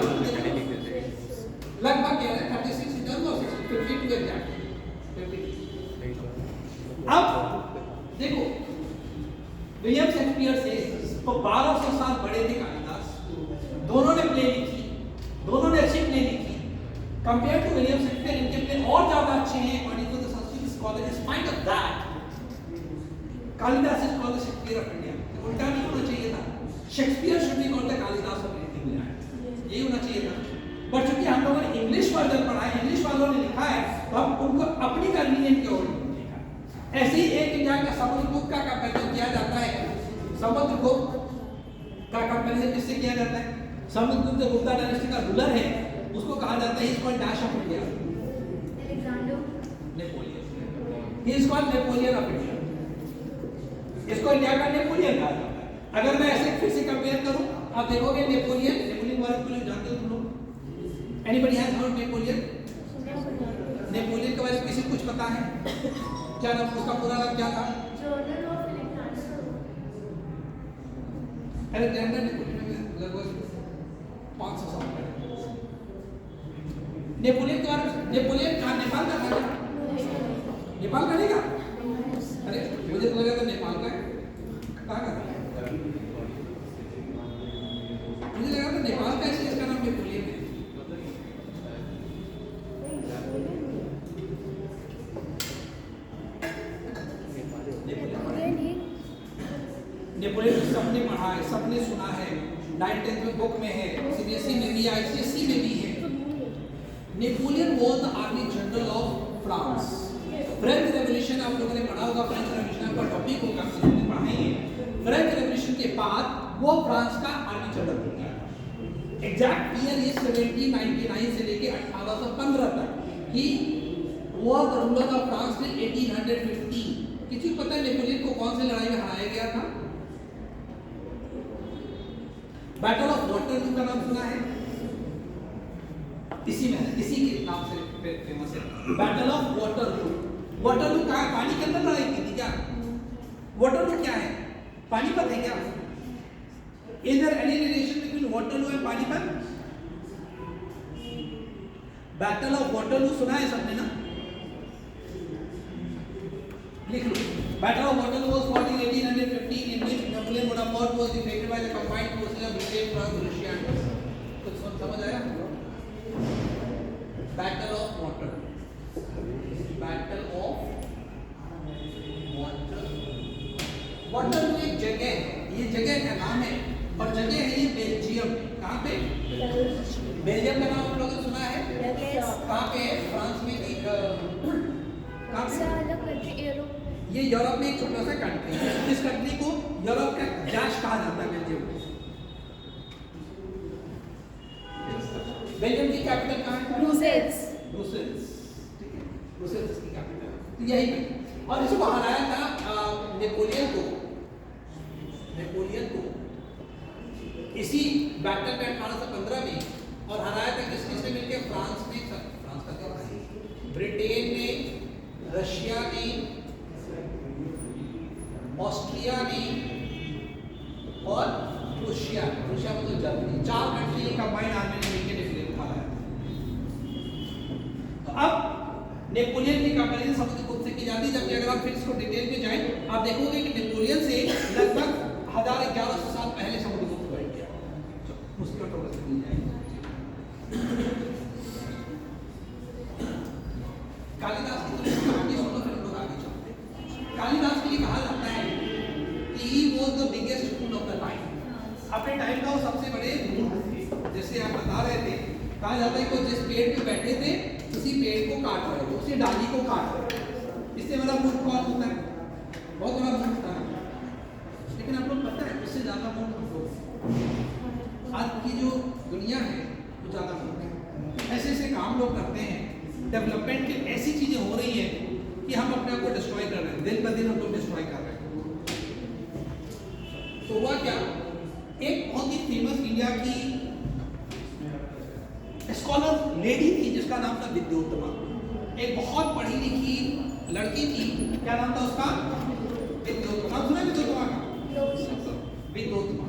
लगभग क्या है 36 इधर और 52 एग्जैक्ट 52। अब देखो विलियम शेक्सपियर से तो 1200 साल बड़े थे कालिदास। दोनों ने प्ले लिखी, दोनों ने अच्छी प्ले लिखी। कंपेयर टू विलियम शेक्सपियर इनके प्ले और ज्यादा अच्छे हैं according to the Sanskrit scholar. In spite of that Kalidas is called the Shakespeare of India. उल्टा नहीं होना चाहिए था, Shakespeare should be called the Kalidas of India, यही होना चाहिए था। बट चूंकि हम लोगों ने इंग्लिश वर्जन पढ़ा है, इंग्लिश वालों ने लिखा है, तो हम उनको अपनी कन्वीनियंट के ओर लिखा है। ऐसे ही एक इंडिया का समुद्रगुप्त का कंपैरिजन किया जाता है। समुद्रगुप्त का कंपैरिजन किससे किया जाता है? समुद्रगुप्त जो गुप्ता डायनेस्टी का रूलर है, उसको कहा जाता है इसको dash of India, Napoleon. He is called Napoleon of India. इसको इंडिया का नेपोलियन कहा जाता है। अगर मैं ऐसे फिर से कंपेयर करूं, आप देखोगे नेपोलियन वाले को जानते हो तुम लोग? Anybody has heard Napoleon? Napoleon के बारे में किसी कुछ पता है? क्या नाम उसका पूरा नाम क्या था? अलेक्जेंडर नेपोलियन लगभग 500 साल पहले। नेपोलियन के बारे में, नेपोलियन कहाँ? नेपाल का था? नेपाल का नहीं का? अरे मुझे तो लगा था नेपाल का है। कहाँ का था? नेपोलियन सबने पढ़ा है, सबने सुना है, 9th-10th में बुक में है, सीबीएसई में भी, आईसीएसई में भी है। Napoleon was the army general of France. French revolution आप लोगों ने पढ़ा होगा, फ्रेंच रेवोल्यूशन का टॉपिक होगा, आप लोगों ने पढ़ाएंगे। फ्रेंच रेवोल्यूशन के बाद वो फ्रांस का आर्मी जनरल हो गया। एग्जैक्ट ईयर ये 1799 से लेके 1815 तक he was the ruler of France till 1815। किसी को पता है नेपोलियन को कौन सी लड़ाई में हराया गया था? बैटल ऑफ वाटरलू का नाम सुना है? इसी के नाम से फेमस है बैटल ऑफ वाटरलू। वाटरलू कहाँ है? पानी के अंदर लड़ाई की थी क्या? वाटरलू क्या है? पानीपत है क्या? Is there any relation between Waterloo and Panipat? Battle of Waterloo सुना है सबने ना? लिख लो। Battle of Waterloo was fought in 1815 in which Napoleon Bonaparte was defeated by the combined forces of Britain, France, Russia and Russia. कुछ समझ आया? Battle of Waterloo. Battle of Waterloo. Waterloo एक जगह है, ये जगह का नाम है और जगह है ये बेल्जियम। कहाँ पे? बेल्जियम का नाम आप लोगों ने सुना है? कहाँ पे है? फ्रांस में कि कहाँ पे? ये यूरोप में एक छोटा सा कंट्री है। इस कंट्री को यूरोप का डैश कहा जाता है। बेल्जियम बेल्जियम की कैपिटल कहाँ है?
ब्रुसेल्स।
ब्रुसेल्स, ठीक है, ब्रुसेल्स इसकी कैपिटल है। तो यही पे और इसको हराया था नेपोलियन को इसी बैटल में 1815 में। और हराया था किसने मिलकर? फ्रांस ने, फ्रांस का क्या था? ब्रिटेन ने, रशिया ने, ऑस्ट्रिया ने और रूसिया मतलब जर्मनी, 4 कंट्री कंबाइंड आर्मी ने मिलकर नेपोलियन को हराया। तो अब नेपोलियन की कंपैरिजन समुद्र गुप्त से की जाती है, जबकि अगर आप फिर इसको डिटेल में जाएं आप देखोगे कि नेपोलियन से लगभग 1100 साल पहले समुद्र गुप्त हुआ गया। उसका थोड़ा सा मिल जाएगा। कालिदास की तो कहानी सुनो, फिर लोग आगे चलते हैं। कालिदास के लिए कहा जाता है कि he was the biggest fool of the time. अपने टाइम का वो सबसे बड़े मूर्ख थे। जैसे आप बता रहे थे, कहा जाता है कि जिस पेड़ पे बैठे थे उसी पेड़ को काट रहे थे, उसी डाली को काट रहे थे। इससे बड़ा मूर्ख कौन होता है? बहुत बड़ा मूर्ख था। लेकिन आप लोग पता है उससे ज्यादा मूर्ख हम लोग। आज की जो दुनिया है वो ज्यादा मूर्ख है। ऐसे ऐसे काम लोग करते हैं, डेवलपमेंट की ऐसी चीजें हो रही हैं कि हम अपने आप को डिस्ट्रॉय कर रहे हैं, दिन ब दिन हम लोग डिस्ट्रॉय कर रहे हैं। तो हुआ क्या, एक बहुत ही फेमस इंडिया की स्कॉलर लेडी थी जिसका नाम था विद्योत्तमा। एक बहुत पढ़ी लिखी लड़की थी, क्या नाम था उसका? विद्योत्तमा। सुना विद्योत्तमा का? विद्योत्तमा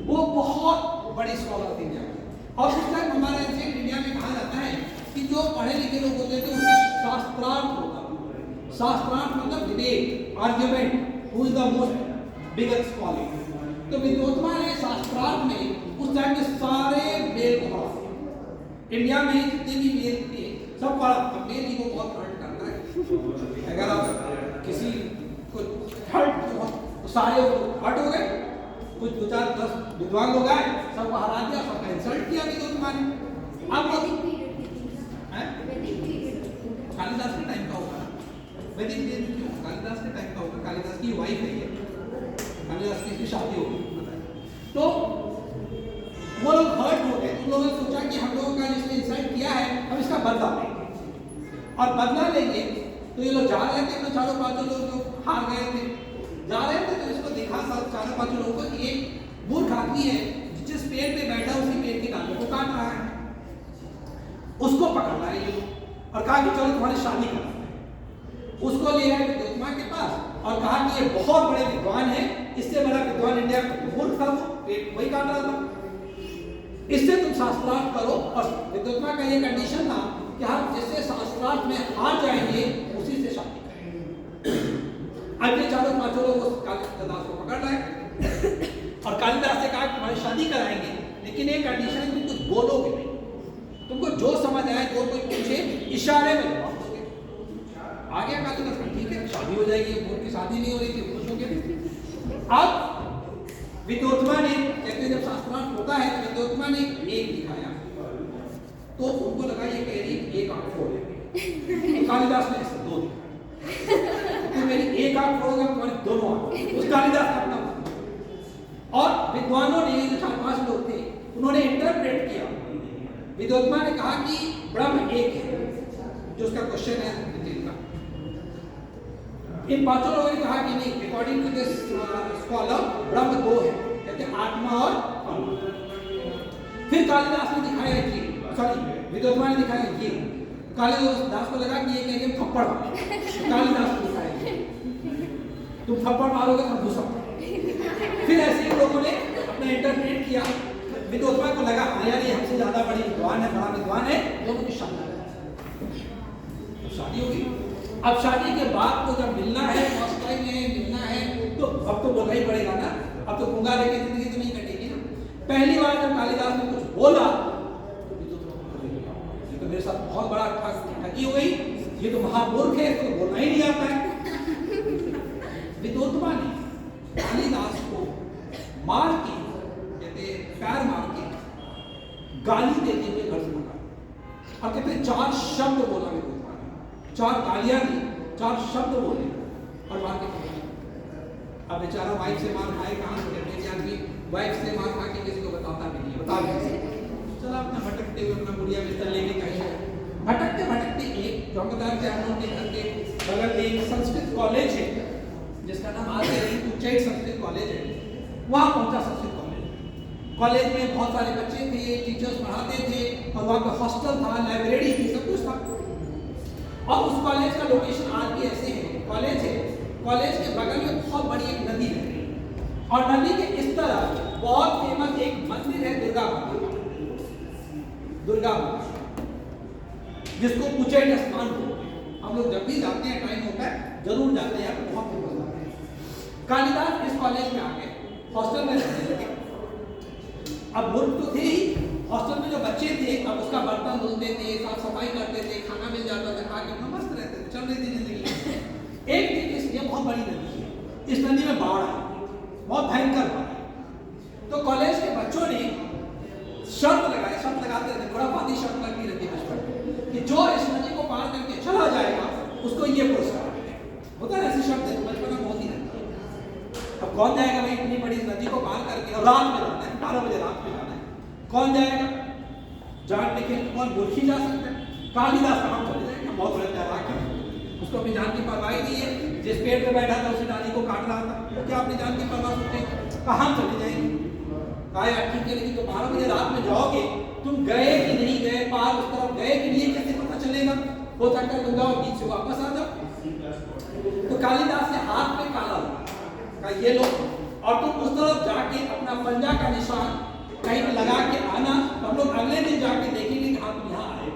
वो बहुत बड़ी स्कॉलर थी इंडिया में। और उस टाइम हमारे इंडिया में कहा जाता है कि जो पढ़े लिखे लोग होते थे उनका शास्त्रार्थ होता था। शास्त्रार्थ मतलब debate, argument, who is the most biggest scholar. तो विद्योत्तमा ने शास्त्रार्थ में उस टाइम में सारे मेल को हरा दिया। इंडिया में जितने भी मेल थे सब पढ़ा। मेल ही को बहुत हर्ट करता है। अगर आप किसी को हर्ट तो सारे हर्ट हो गए। कुछ 2-4-10 विद्वान लोग आए, सबको हरा दिया, सबका इंसल्ट किया विद्योत्तमा ने। अब कालिदास के टाइम का होगा, वैदिक पीरियड क्यों? कालिदास के टाइम का होगा। कालिदास की वाइफ है ये, कालिदास की शादी होगी। तो वो लोग हर्ट हो गए। उन लोगों ने सोचा कि हम लोगों का जिसने इंसल्ट किया है हम इसका बदला लेंगे। और बदला लेंगे तो ये लोग जा रहे थे, तो 4-5 लोग जो हार गए थे जा रहे थे, तो इसको देखा 4-5 लोगों को कि एक मूर्ख आदमी है जिस पेड़ पे बैठा उसी पेड़ की डाली को काट रहा है। उसको पकड़ लाए ये लोग और कहा कि चलो तुम्हारी शादी कराते हैं। उसको ले आए विद्योत्तमा के पास और कहा कि ये बहुत बड़े विद्वान है, इससे बड़ा विद्वान इंडिया का मूर्ख था, वो पेट वही काट रहा था, इससे तुम शास्त्रार्थ करो। और विद्योत्तमा का ये कंडीशन था कि हम जिससे शास्त्रार्थ में हार जाएंगे उसी से शादी करेंगे। अब ये 4-5 लोग कालिदास को पकड़ लाए और कालिदास से कहा तुम्हारी शादी कराएंगे, लेकिन एक कंडीशन है, तुम कुछ बोलोगे नहीं, तुमको जो समझ आए जो कोई पूछे इशारे में जवाब दोगे। आ गया कालिदास का, ठीक है शादी हो जाएगी। मूर्ख की शादी नहीं हो रही थी, खुश हो गए। अब विद्योत्मा ने, कहते हैं जब शास्त्रार्थ होता है तो विद्योत्मा ने एक दिखाया तो उनको लगा ये कह रही एक आंख फोड़ है। कालिदास ने ऐसे दो दिखाया, तो मेरी एक आंख फोड़ोगे तुम्हारी दोनों आंख, उस कालिदास का अपना। और विद्वानों ने जो 4-5 लोग थे उन्होंने इंटरप्रेट किया। विद्योत्मा ने कहा कि ब्रह्म एक है, जो उसका क्वेश्चन है का। इन 5 लोगों ने कहा कि नहीं, अकॉर्डिंग टू दिस स्कॉलर ब्रह्म 2 है, कहते हैं आत्मा और परमात्मा। फिर कालिदास ने दिखाया कि विद्योत्मा ने दिखाया ये, कालिदास को लगा कि ये कह रही है थप्पड़ मारो, कालिदास ने दिखाया तुम थप्पड़ मारोगे तो घुसा। फिर ऐसे ही लोगों ने अपना इंटरप्रेट किया। विद्योत्मा को लगा हाँ यार ये हमसे ज्यादा बड़ी विद्वान है, बड़ा विद्वान है, लोगों की शादी हो गई। अब शादी के बाद तो जब मिलना है, फर्स्ट टाइम मिलना है, तो अब तो बोलना ही पड़ेगा ना, अब तो गूंगा लेके जिंदगी तो नहीं कटेगी ना। पहली बार जब कालिदास ने कुछ बोला ये तो मेरे साथ बहुत बड़ा ठगी हो गई, ये तो महामूर्ख है, इसको तो बोलना ही नहीं आता है। विद्योत्मा ने कालिदास को मार के, कहते पैर मार के गाली देते हुए घर से भगा। और कहते 4 शब्द बोला विद्योत्मा ने, 4 गालियां दी, 4 शब्द बोले और मार के भगा। अब बेचारा वाइफ से मार खाए कहाँ से, कहते हैं आदमी वाइफ से मार खा के किसी को बताता भी नहीं, बता भी चला अपना भटकते हुए अपना बुढ़िया बिस्तर लेके गए। भटकते भटकते एक चौकीदार के हम लोग के घर के बगल में एक संस्कृत कॉलेज है जिसका नाम आज उच्चैठ संस्कृत कॉलेज है। वहाँ पहुंचा संस्कृत कॉलेज में बहुत सारे बच्चे थे, टीचर्स पढ़ाते थे और वहाँ पे हॉस्टल था, लाइब्रेरी थी, सब कुछ था। और उस कॉलेज का लोकेशन आज भी ऐसे है, कॉलेज है, कॉलेज के बगल में बहुत बड़ी एक नदी है और नदी के इस तरफ बहुत फेमस एक मंदिर है दुर्गा माता, दुर्गा माता जिसको उच्चैठ स्नान बोलते हैं। हम लोग जब भी जाते हैं, टाइम होता है जरूर जाते हैं, बहुत फेमस है। कालिदास इस कॉलेज में आ गए, हॉस्टल में रहने लगे। अब मूर्ख तो थे ही, हॉस्टल में जो बच्चे थे अब उसका बर्तन धुलते थे, साफ सफाई करते थे, खाना मिल जाता था, खा के अपना मस्त रहते थे, चल रही थी जिंदगी। एक दिन इसलिए बहुत बड़ी नदी है, इस नदी में बाढ़ आई, बहुत भयंकर बाढ़ आई। तो कॉलेज के बच्चों ने शर्त लगाई, शर्त लगाते थे, बड़ा बाती शर्त लगती रहती है बचपन कि जो इस नदी को पार करके चला जाएगा उसको ये पुरस्कार होता है। ऐसी शर्त है बचपन में बहुत ही रहती है। अब कौन जाएगा भाई इतनी बड़ी नदी को पार करके, और रात में जाना है, 12 बजे रात में जाना है, कौन जाएगा? जान लेके कौन मूर्ख जा सकता है? कालिदास कहाँ चले जाएगा, बहुत बड़े तैराक है, उसको अपनी जान की परवाह नहीं है। जिस पेड़ पे बैठा था उसी डाली को काट रहा था, तो क्या अपनी जान की परवाह सोचे? कहाँ चले जाएंगे? कहा यार ठीक है, लेकिन तो 12 बजे रात में जाओगे, तुम गए कि नहीं गए, पार उस तरफ गए कि नहीं, कैसे पता चलेगा? हो सकता है तुम जाओ बीच से वापस आ जाओ। तो कालिदास ने हाथ पे काला लगा, ये लो, और तुम उस तरफ जाके अपना पंजा का निशान कहीं पे लगा के आना, तो हम लोग अगले दिन जाके देखेंगे कि हाँ तुम यहाँ आए।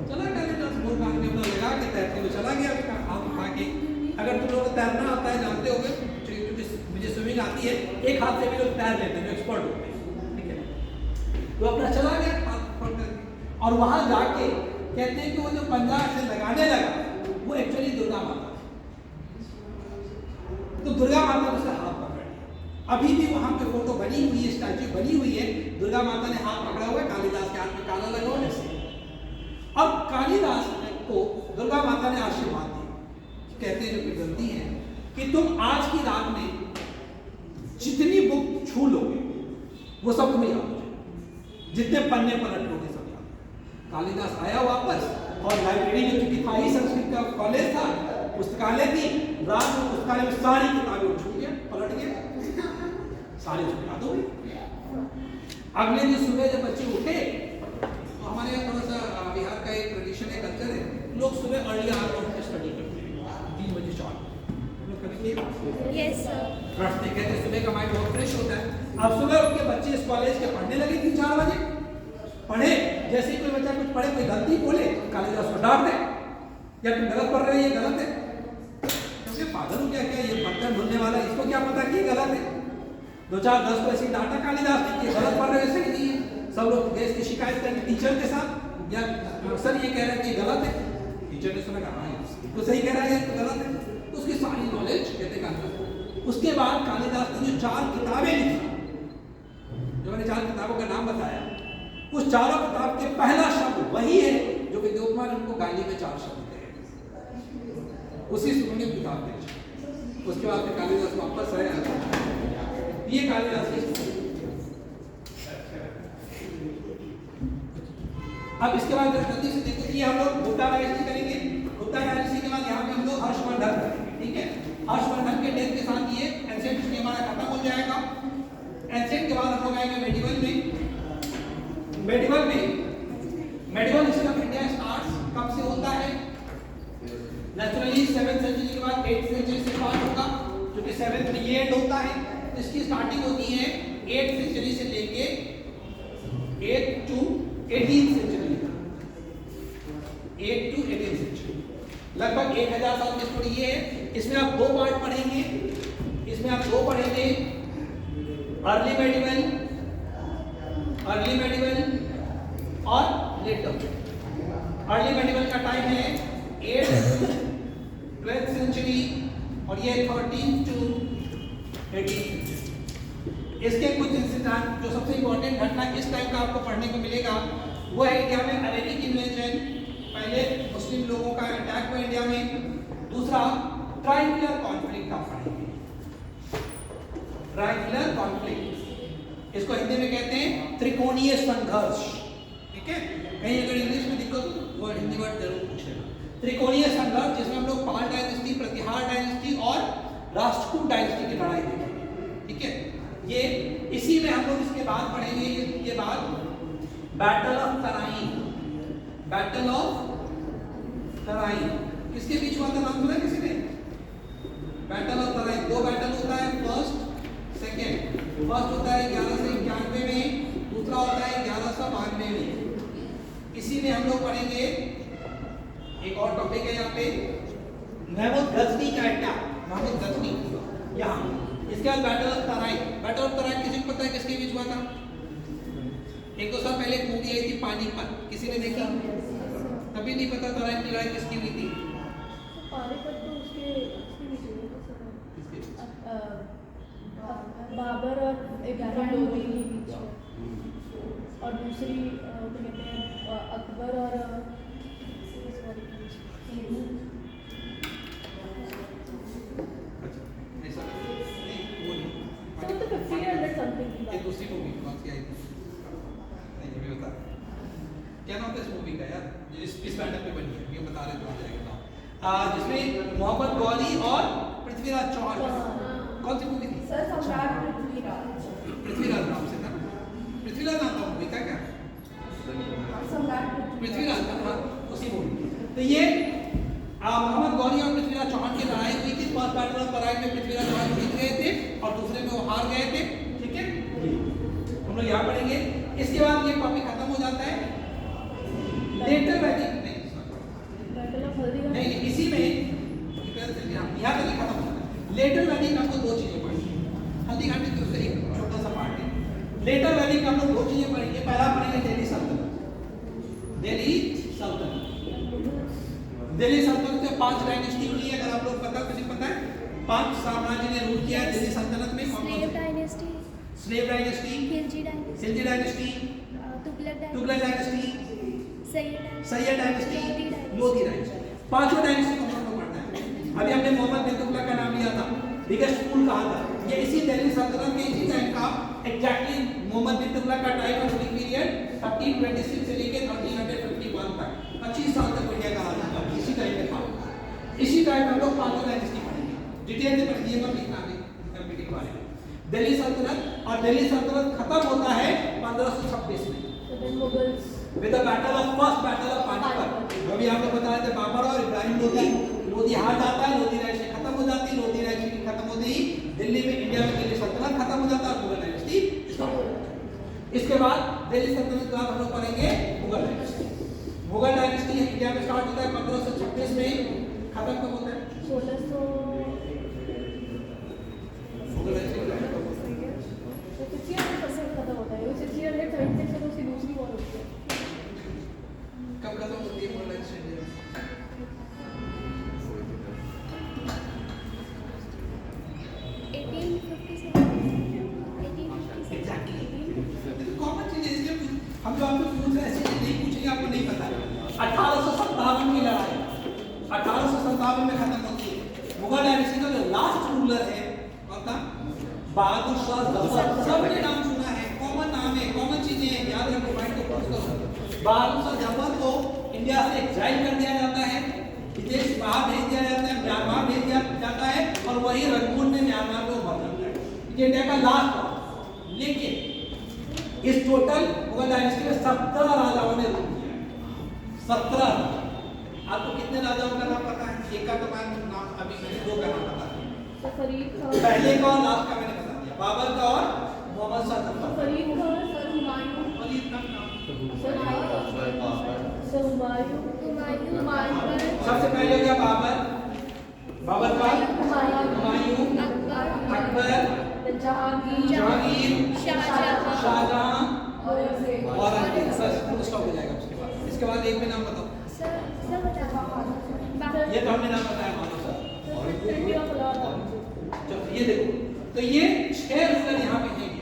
चला कालिदास बोल कान के अपना लगा के तैरते हुए चला गया, हाथ उठा के। अगर तुम लोग को तैरना आता है, जानते हो मुझे स्विमिंग आती है, एक हाथ से भी लोग तैर लेते हैं, एक्सपर्ट होते हैं, ठीक है। तो अपना चला गया हाथ पकड़ करके, और वहां जाके कहते हैं कि वो जो पंजा से लगाने लगा वो एक्चुअली दुर्गा माता, तो दुर्गा माता ने उसका हाथ पकड़ लिया। अभी भी वहां पे फोटो बनी हुई है, स्टैच्यू बनी हुई है, दुर्गा माता ने हाथ पकड़ा हुआ है, कालिदास के हाथ में काला लगा हुआ है। अब कालिदास को दुर्गा माता ने आशीर्वाद दिया, कहते हैं जो किंवदंती है कि तुम आज की रात में जितनी बुक छू लोगे वो सब तुम्हें याद हो जाए, जितने पन्ने पलट लोगे सब याद। कालिदास आया वापस, और लाइब्रेरी में चूंकि था ही संस्कृत का कॉलेज था, पुस्तकालय थी, रात में पुस्तकालय में सारी किताबें छू गया, पलट गया, सारी उसको याद हो गई। अगले दिन सुबह जब बच्चे उठे, तो हमारे यहाँ थोड़ा सा बिहार का एक ट्रेडिशन है, कल्चर है, लोग सुबह अर्ली आवर में स्टडी करते हैं, 3 बजे 4
Yes, sir.
रखते कहते सुबह का माइंड बहुत फ्रेश होता है। अब सुबह उठ के बच्चे इस कॉलेज के पढ़ने लगे 3-4 बजे, पढ़े, जैसे ही कोई बच्चा कुछ पढ़े, कोई गलती बोले, कालिदास को डांट दे, या तुम गलत पढ़ रहे हो, ये गलत है, क्योंकि पागल हो क्या, ये बर्तन धुलने वाला, इसको क्या पता कि ये गलत है? 2-4-10 को ऐसे डांटा कालिदास ने कि गलत पढ़ रहे हो, ऐसे नहीं है। सब लोग गए इसकी शिकायत करके टीचर के साथ, या अक्सर ये कह रहे हैं कि गलत है, टीचर ने सुना हाँ तो सही कह रहा है, तो गलत है, उसकी सारी नॉलेज कहते कालिदास उसके बाद कालिदास ने जो 4 किताबें लिखी, जो मैंने 4 किताबों का नाम बताया, उस चारों किताब के पहला शब्द वही है जो विद्योत्मा ने उनको गाली में 4 शब्द थे, उसी स्वर्णिम किताब में। उसके बाद फिर कालिदास वापस आया, ये कालिदास की। अब इसके बाद जल्दी से देखो कि हम लोग गुप्ता डायनेस्टी करेंगे। गुप्ता डायनेस्टी के बाद यहाँ पे हम लोग हर्षवर्धन करेंगे, ठीक है। हर्षवर्धन के डेथ के साथ ये एंशिएंट हिस्ट्री हमारा खत्म हो जाएगा। एंशिएंट के बाद हम लोग आएंगे मेडिवल में। Medieval history of India starts कब से होता है? नेचुरली 7th सेंचुरी के बाद 8th सेंचुरी से स्टार्ट होगा, क्योंकि 7th में ये एंड होता है। इसकी स्टार्टिंग होती है 8th सेंचुरी से लेके 8th to 18th century, 8th to 18th century, लगभग 1000 साल की स्टोरी ये है। इसमें आप 2 पार्ट पढ़ेंगे। इसमें आप 2 पढ़ेंगे, अर्ली मेडिवल और लेटर। अर्ली मेडिवल का टाइम है 8th to 12th सेंचुरी और ये 13th to 18th सेंचुरी। इसके कुछ इंसिडेंट, जो सबसे इंपॉर्टेंट घटना इस टाइम का आपको पढ़ने को मिलेगा, वो है इंडिया में अरेबिक इन्वेजन। पहले मुस्लिम लोगों का अटैक हुआ इंडिया में। दूसरा ट्रायंगुलर कॉन्फ्लिक्ट आप पढ़ेंगे, ट्रायंगुलर कॉन्फ्लिक्ट, इसको हिंदी में कहते हैं त्रिकोणीय संघर्ष, ठीक है। कहीं अगर इंग्लिश में दिक्कत हो तो हिंदी वर्ड जरूर पूछेगा। त्रिकोणीय संघर्ष, जिसमें हम लोग पाल डायनेस्टी, प्रतिहार डायनेस्टी और राष्ट्रकूट डायनेस्टी की लड़ाई देखेंगे, ठीक है। ये इसी में हम लोग इसके बाद पढ़ेंगे। इसके बाद battle of Tarain. Battle of Tarain किसके बीच हुआ था, नाम सुना किसी ने? Battle of Tarain. 2 बैटल होता है, फर्स्ट सेकेंड। फर्स्ट होता है 1191 में, दूसरा होता है 1192 में। इसी में हम लोग पढ़ेंगे एक और टॉपिक है यहाँ पे, महमूद गजनी का अटैक। महमूद गजनी यहाँ। इसके बाद battle of Tarain. Battle of Tarain किसी को पता है किसके बीच हुआ था? 1-2 साल पहले एक मूवी आई थी पानीपत, किसी ने देखी? तभी नहीं पता तराइन की लड़ाई किसकी हुई थी।
पानीपत तो उसके बीच में बाबर और 11 लोधी के बीच, और दूसरी कहते हैं अकबर और
दूसरी मूवी कौन सी आई थी? नहीं ये भी बता, क्या नाम था इस मूवी का यार, इस पैटर्न पे बनी है, ये बता रहे तो आ जाएगा नाम। जिसमें मोहम्मद गौरी और पृथ्वीराज चौहान, कौन सी मूवी थी?
सर सम्राट पृथ्वीराज।
पृथ्वीराज नाम से था, पृथ्वीराज नाम था मूवी का, क्या
सम्राट
पृथ्वीराज था, हाँ उसी मूवी। तो ये मोहम्मद गौरी और पृथ्वीराज चौहान की लड़ाई हुई थी। फर्स्ट बैटल ऑफ तराइन में पृथ्वीराज चौहान जीत गए थे और दूसरे में वो हार गए थे, ठीक है। हम लोग यहाँ पढ़ेंगे। इसके बाद ये टॉपिक खत्म हो जाता है। लेटर वैदिक नहीं, इसी में यहाँ तक खत्म होता है। लेटर वैदिक हमको 2 चीजें पढ़नी है। हल्दी घाटी की उससे एक छोटा सा पार्ट है। लेटर वैदिक हम लोग 2 चीजें पढ़ेंगे। पहला पढ़ेंगे दिल्ली सल्तनत। दिल्ली सल्तनत से 5 डायनेस्टी हुई है, अगर आप लोग पता, किसी पता है? 5 साम्राज्य ने रूल किया है दिल्ली सल्तनत में।
Slave dynasty, Khilji
dynasty, Tughlaq dynasty, Syed dynasty, Lodhi dynasty. 5 dynasty को हम लोग पढ़ना है। अभी हमने मोहम्मद बिन तुगलक का नाम लिया था, बिगेस्ट फूल कहा था। ये इसी दिल्ली सल्तनत के इसी टाइम का, एग्जैक्टली मोहम्मद बिन तुगलक का टाइम ऑफ रूलिंग पीरियड 1326 से लेके 1351 तक, 25 साल तक इंडिया का राज था, इसी टाइम में था। इसी टाइम हम लोग 5 डायनेस्टी पढ़ेंगे, डिटेल में पढ़िए, मत लिखना है कंप्लीट बारे में। दिल्ली सल्तनत, और दिल्ली सल्तनत खत्म होता है 1526 में with the battle of first battle of Panipat. अभी आपको बता रहे थे बाबर और इब्राहिम लोधी हार जाता है, लोधी डायनेस्टी खत्म हो जाती है। लोधी डायनेस्टी खत्म होते ही दिल्ली में, इंडिया में दिल्ली सल्तनत खत्म हो जाता है, मुगल डायनेस्टी स्टार्ट हो जाता है। इसके बाद दिल्ली सल्तनत के बाद हम लोग पढ़ेंगे Mughal dynasty. Mughal dynasty India में स्टार्ट होता है 1526 में, खत्म कब होता है?
1600
मुगल डायनेस्टी
खत्म होता है। 1676 से उसकी दूसरी वॉर होती है।
कब खत्म होती है मुगल डायनेस्टी इंडिया में?
1814
बाबर में खत्म होती है। मुगल डायनेस्टी का जो लास्ट रूलर है कौन था? बहादुर शाह जफर। सबने नाम सुना है, कॉमन नाम है, कॉमन चीजें हैं, याद रखो, माइंड को क्रॉस करो। बहादुर शाह जफर को इंडिया से एक्साइल कर दिया जाता है, विदेश बाहर भेज दिया जाता है, म्यांमार भेज दिया जाता है और वही रंगून में म्यांमार में मर जाता है। ये इंडिया का लास्ट था। लेकिन इस टोटल मुगल डायनेस्टी में 17 राजाओं ने रूल किया है। 17 राजा। आपको कितने राजाओं का नाम पता है? एक का तो मैं नाम अभी मैंने 2 का नाम बता दिया।
फरीद खान,
पहले का और लास्ट का मैंने बता दिया, बाबर का और मोहम्मद शाह जफर।
फरीद खान, सर हुमायूं,
फरीद खान नाम।
सर हुमायूं, हुमायूं,
सबसे पहले हो गया बाबर, बाबर का हुमायूं, अकबर, जहांगीर, शाहजहां और स्टॉप हो जाएगा उसके बाद। इसके बाद एक भी नाम बताओ। ये तो हमने नाम बताया मानो सर। चलो ये देखो, तो ये 6 रूलर यहाँ पे हैं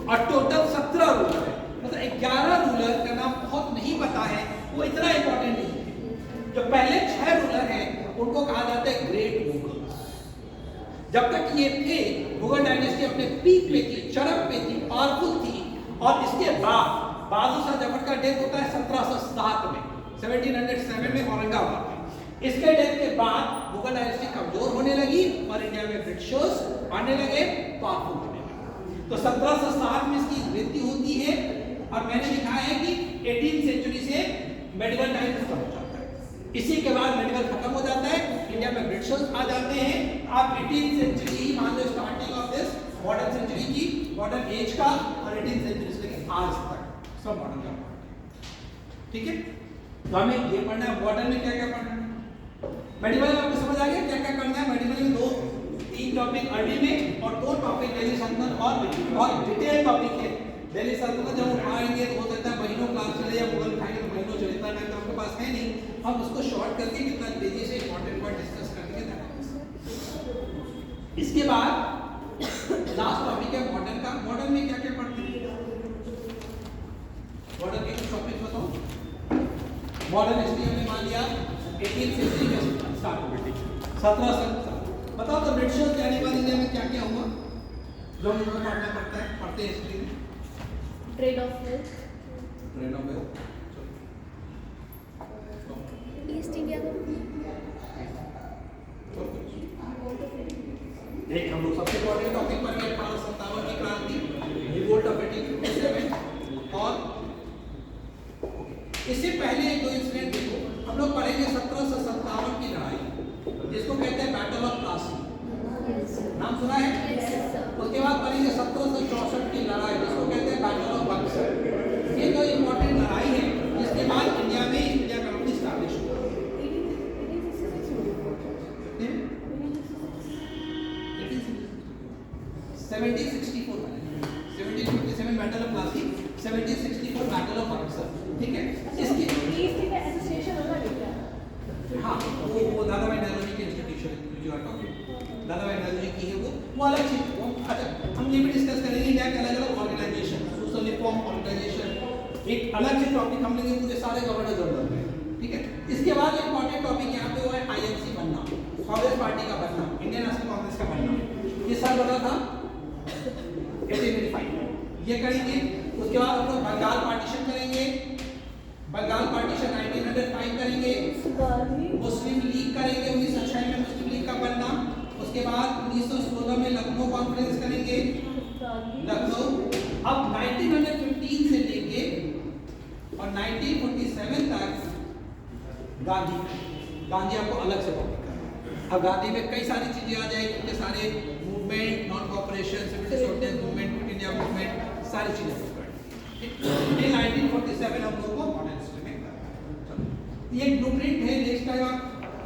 और टोटल 17 रूलर है। मतलब 11 रूलर का नाम बहुत नहीं पता है, वो इतना इंपॉर्टेंट नहीं है। जो पहले 6 रूलर हैं उनको कहा जाता है ग्रेट मुगल्स। जब तक ये थे, मुगल डायनेस्टी अपने पीक पे थी, चरम पे थी, पावरफुल थी। और इसके बाद बहादुर शाह जफर का डेथ होता है 1707 में, 1707 में औरंगाबाद में। इसके डेथ के बाद मुगल डायनेस्टी कमजोर होने लगी और इंडिया में ब्रिटिशर्स आने लगे, पावरफुल होने लगे। तो 1707 में इसकी मृत्यु होती है और मैंने लिखा है कि 18वीं सेंचुरी से मेडिवल टाइम खत्म हो जाता है। इसी के बाद मेडिवल खत्म हो जाता है, इंडिया में ब्रिटिशर्स आ जाते हैं। आप 18वीं सेंचुरी मान लो, starting of this modern century की, मॉडर्न एज का, और 18वीं सेंचुरी से लेकर आज तक सब मॉडर्न का। ठीक है, तो हमें ये पढ़ना है मॉडर्न में क्या क्या पढ़ना है। मेडिवल में आपको समझ आ गया क्या क्या करना है। मेडिवल में 2-3 टॉपिक अर्ली में और 2 टॉपिक दिल्ली सल्तनत और डिटेल टॉपिक है। दिल्ली सल्तनत जब हम पढ़ाएंगे तो हो सकता है महीनों क्लास चले या मुगल उठाएंगे तो महीनों चले, इतना टाइम तो आपके पास है नहीं। हम उसको शॉर्ट करके कितना तेजी से इंपॉर्टेंट पॉइंट डिस्कस करके देखेंगे। इसके बाद लास्ट टॉपिक है मॉडर्न का। मॉडर्न में क्या क्या पढ़ते हैं? मॉडर्न के कुछ टॉपिक बताओ। मॉडर्न हिस्ट्री हमने मान लिया 18वीं सेंचुरी में स्टार्ट हो गई, 1700। बताओ तो ब्रिटिशर्स के आने बाद इंडिया में क्या क्या हुआ जो हमें पढ़ना पड़ता है, पढ़ते हैं हिस्ट्री में।
Trade off wealth,
trade off wealth,
east India company,
एक हम लोग सबसे इम्पोर्टेंट टॉपिक पर गए 1857 की क्रांति, रिवोल्ट ऑफ 1857। और इससे पहले 2 इंसिडेंट देखो, हम लोग पढ़ेंगे 1757 की लड़ाई जिसको कहते हैं बैटल ऑफ प्लासी, नाम सुना है? उसके बाद पढ़ेंगे 1764 की लड़ाई जिसको कहते हैं बैटल ऑफ बक्सर। ये 2 इंपॉर्टेंट लड़ाई है जिसके बाद इंडिया में इंडिया कंपनी स्टैब्लिश हुआ। 1757 battle of Plassey, 1764 battle of Buxar. ठीक है, इसकी
ईस्ट इंडिया एसोसिएशन होना क्या?
हाँ, वो दादा भाई नौरोजी के इंस्टीट्यूशन जो है दादा भाई नौरोजी की है, वो अलग चीज। अच्छा, हम ये भी डिस्कस करेंगे इंडिया के अलग अलग ऑर्गेनाइजेशन, सोशल रिफॉर्म ऑर्गेनाइजेशन, एक अलग से टॉपिक हम लेंगे पूरे सारे गवर्नर जनरल में। ठीक है, इसके बाद एक इंपॉर्टेंट टॉपिक यहाँ पे हुआ है आईएनसी बनना, कांग्रेस पार्टी का बनना, इंडियन नेशनल कांग्रेस का बनना। ये साल बना था 1885, ये करेंगे। उसके बाद हम लोग बंगाल पार्टीशन करेंगे, बंगाल पार्टीशन 1905 करेंगे। मुस्लिम लीग करेंगे 1906 में मुस्लिम लीग का बनना। उसके बाद 1916 में लखनऊ कॉन्फ्रेंस करेंगे, लखनऊ। अब 1915 से लेके और 1947 तक गांधी आपको अलग से टॉपिक करना है। अब गांधी में कई सारी चीजें आ जाएगी, उनके सारे movement, non cooperation, civil disorder movement, quit India movement, सारी चीजें। 1947 हम लोग को मॉडर्न हिस्ट्री में करना है। ये ब्लूप्रिंट है। नेक्स्ट टाइम आप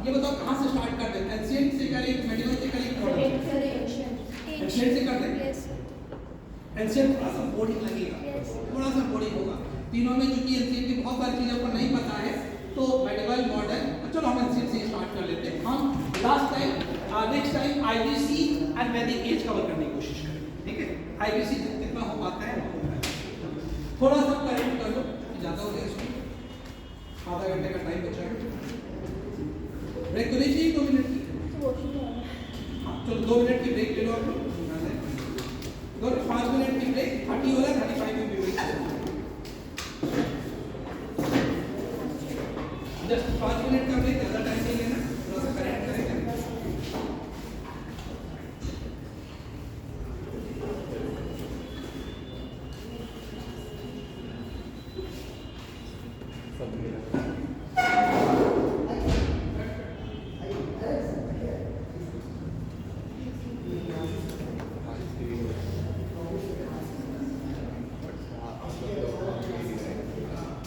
ये बताओ कहाँ से स्टार्ट कर दें, एंशिएंट से करें, मेडिवल से करें, मॉडर्न एंशिएंट से कर दें। एंशिएंट थोड़ा सा बोरिंग लगेगा, थोड़ा सा बोरिंग होगा। तीनों में चूंकि एंशिएंट की बहुत सारी चीज़ों को नहीं पता है तो मेडिवल, मॉडर्न, चलो हम एंशिएंट से स्टार्ट कर लेते हैं। हम last time next time IBC and वैदिक एज कवर करने की कोशिश करेंगे। ठीक है, आईबीसी कितना हो पाता है थोड़ा सा करेक्ट कर लो, ज़्यादा हो गया इसमें, आधा घंटे का टाइम बचा है। ब्रेक तो नहीं चाहिए 2 मिनट की? हाँ चलो 2 मिनट की ब्रेक ले लो आप लोग। 5 मिनट की ब्रेक, 30 हो रहा है, 35 में भी ब्रेक। जस्ट 5 मिनट का ब्रेक, ज़्यादा टाइम नहीं लेना, थोड़ा सा करेक्ट करेंगे।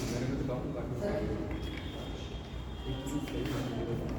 मैंने तो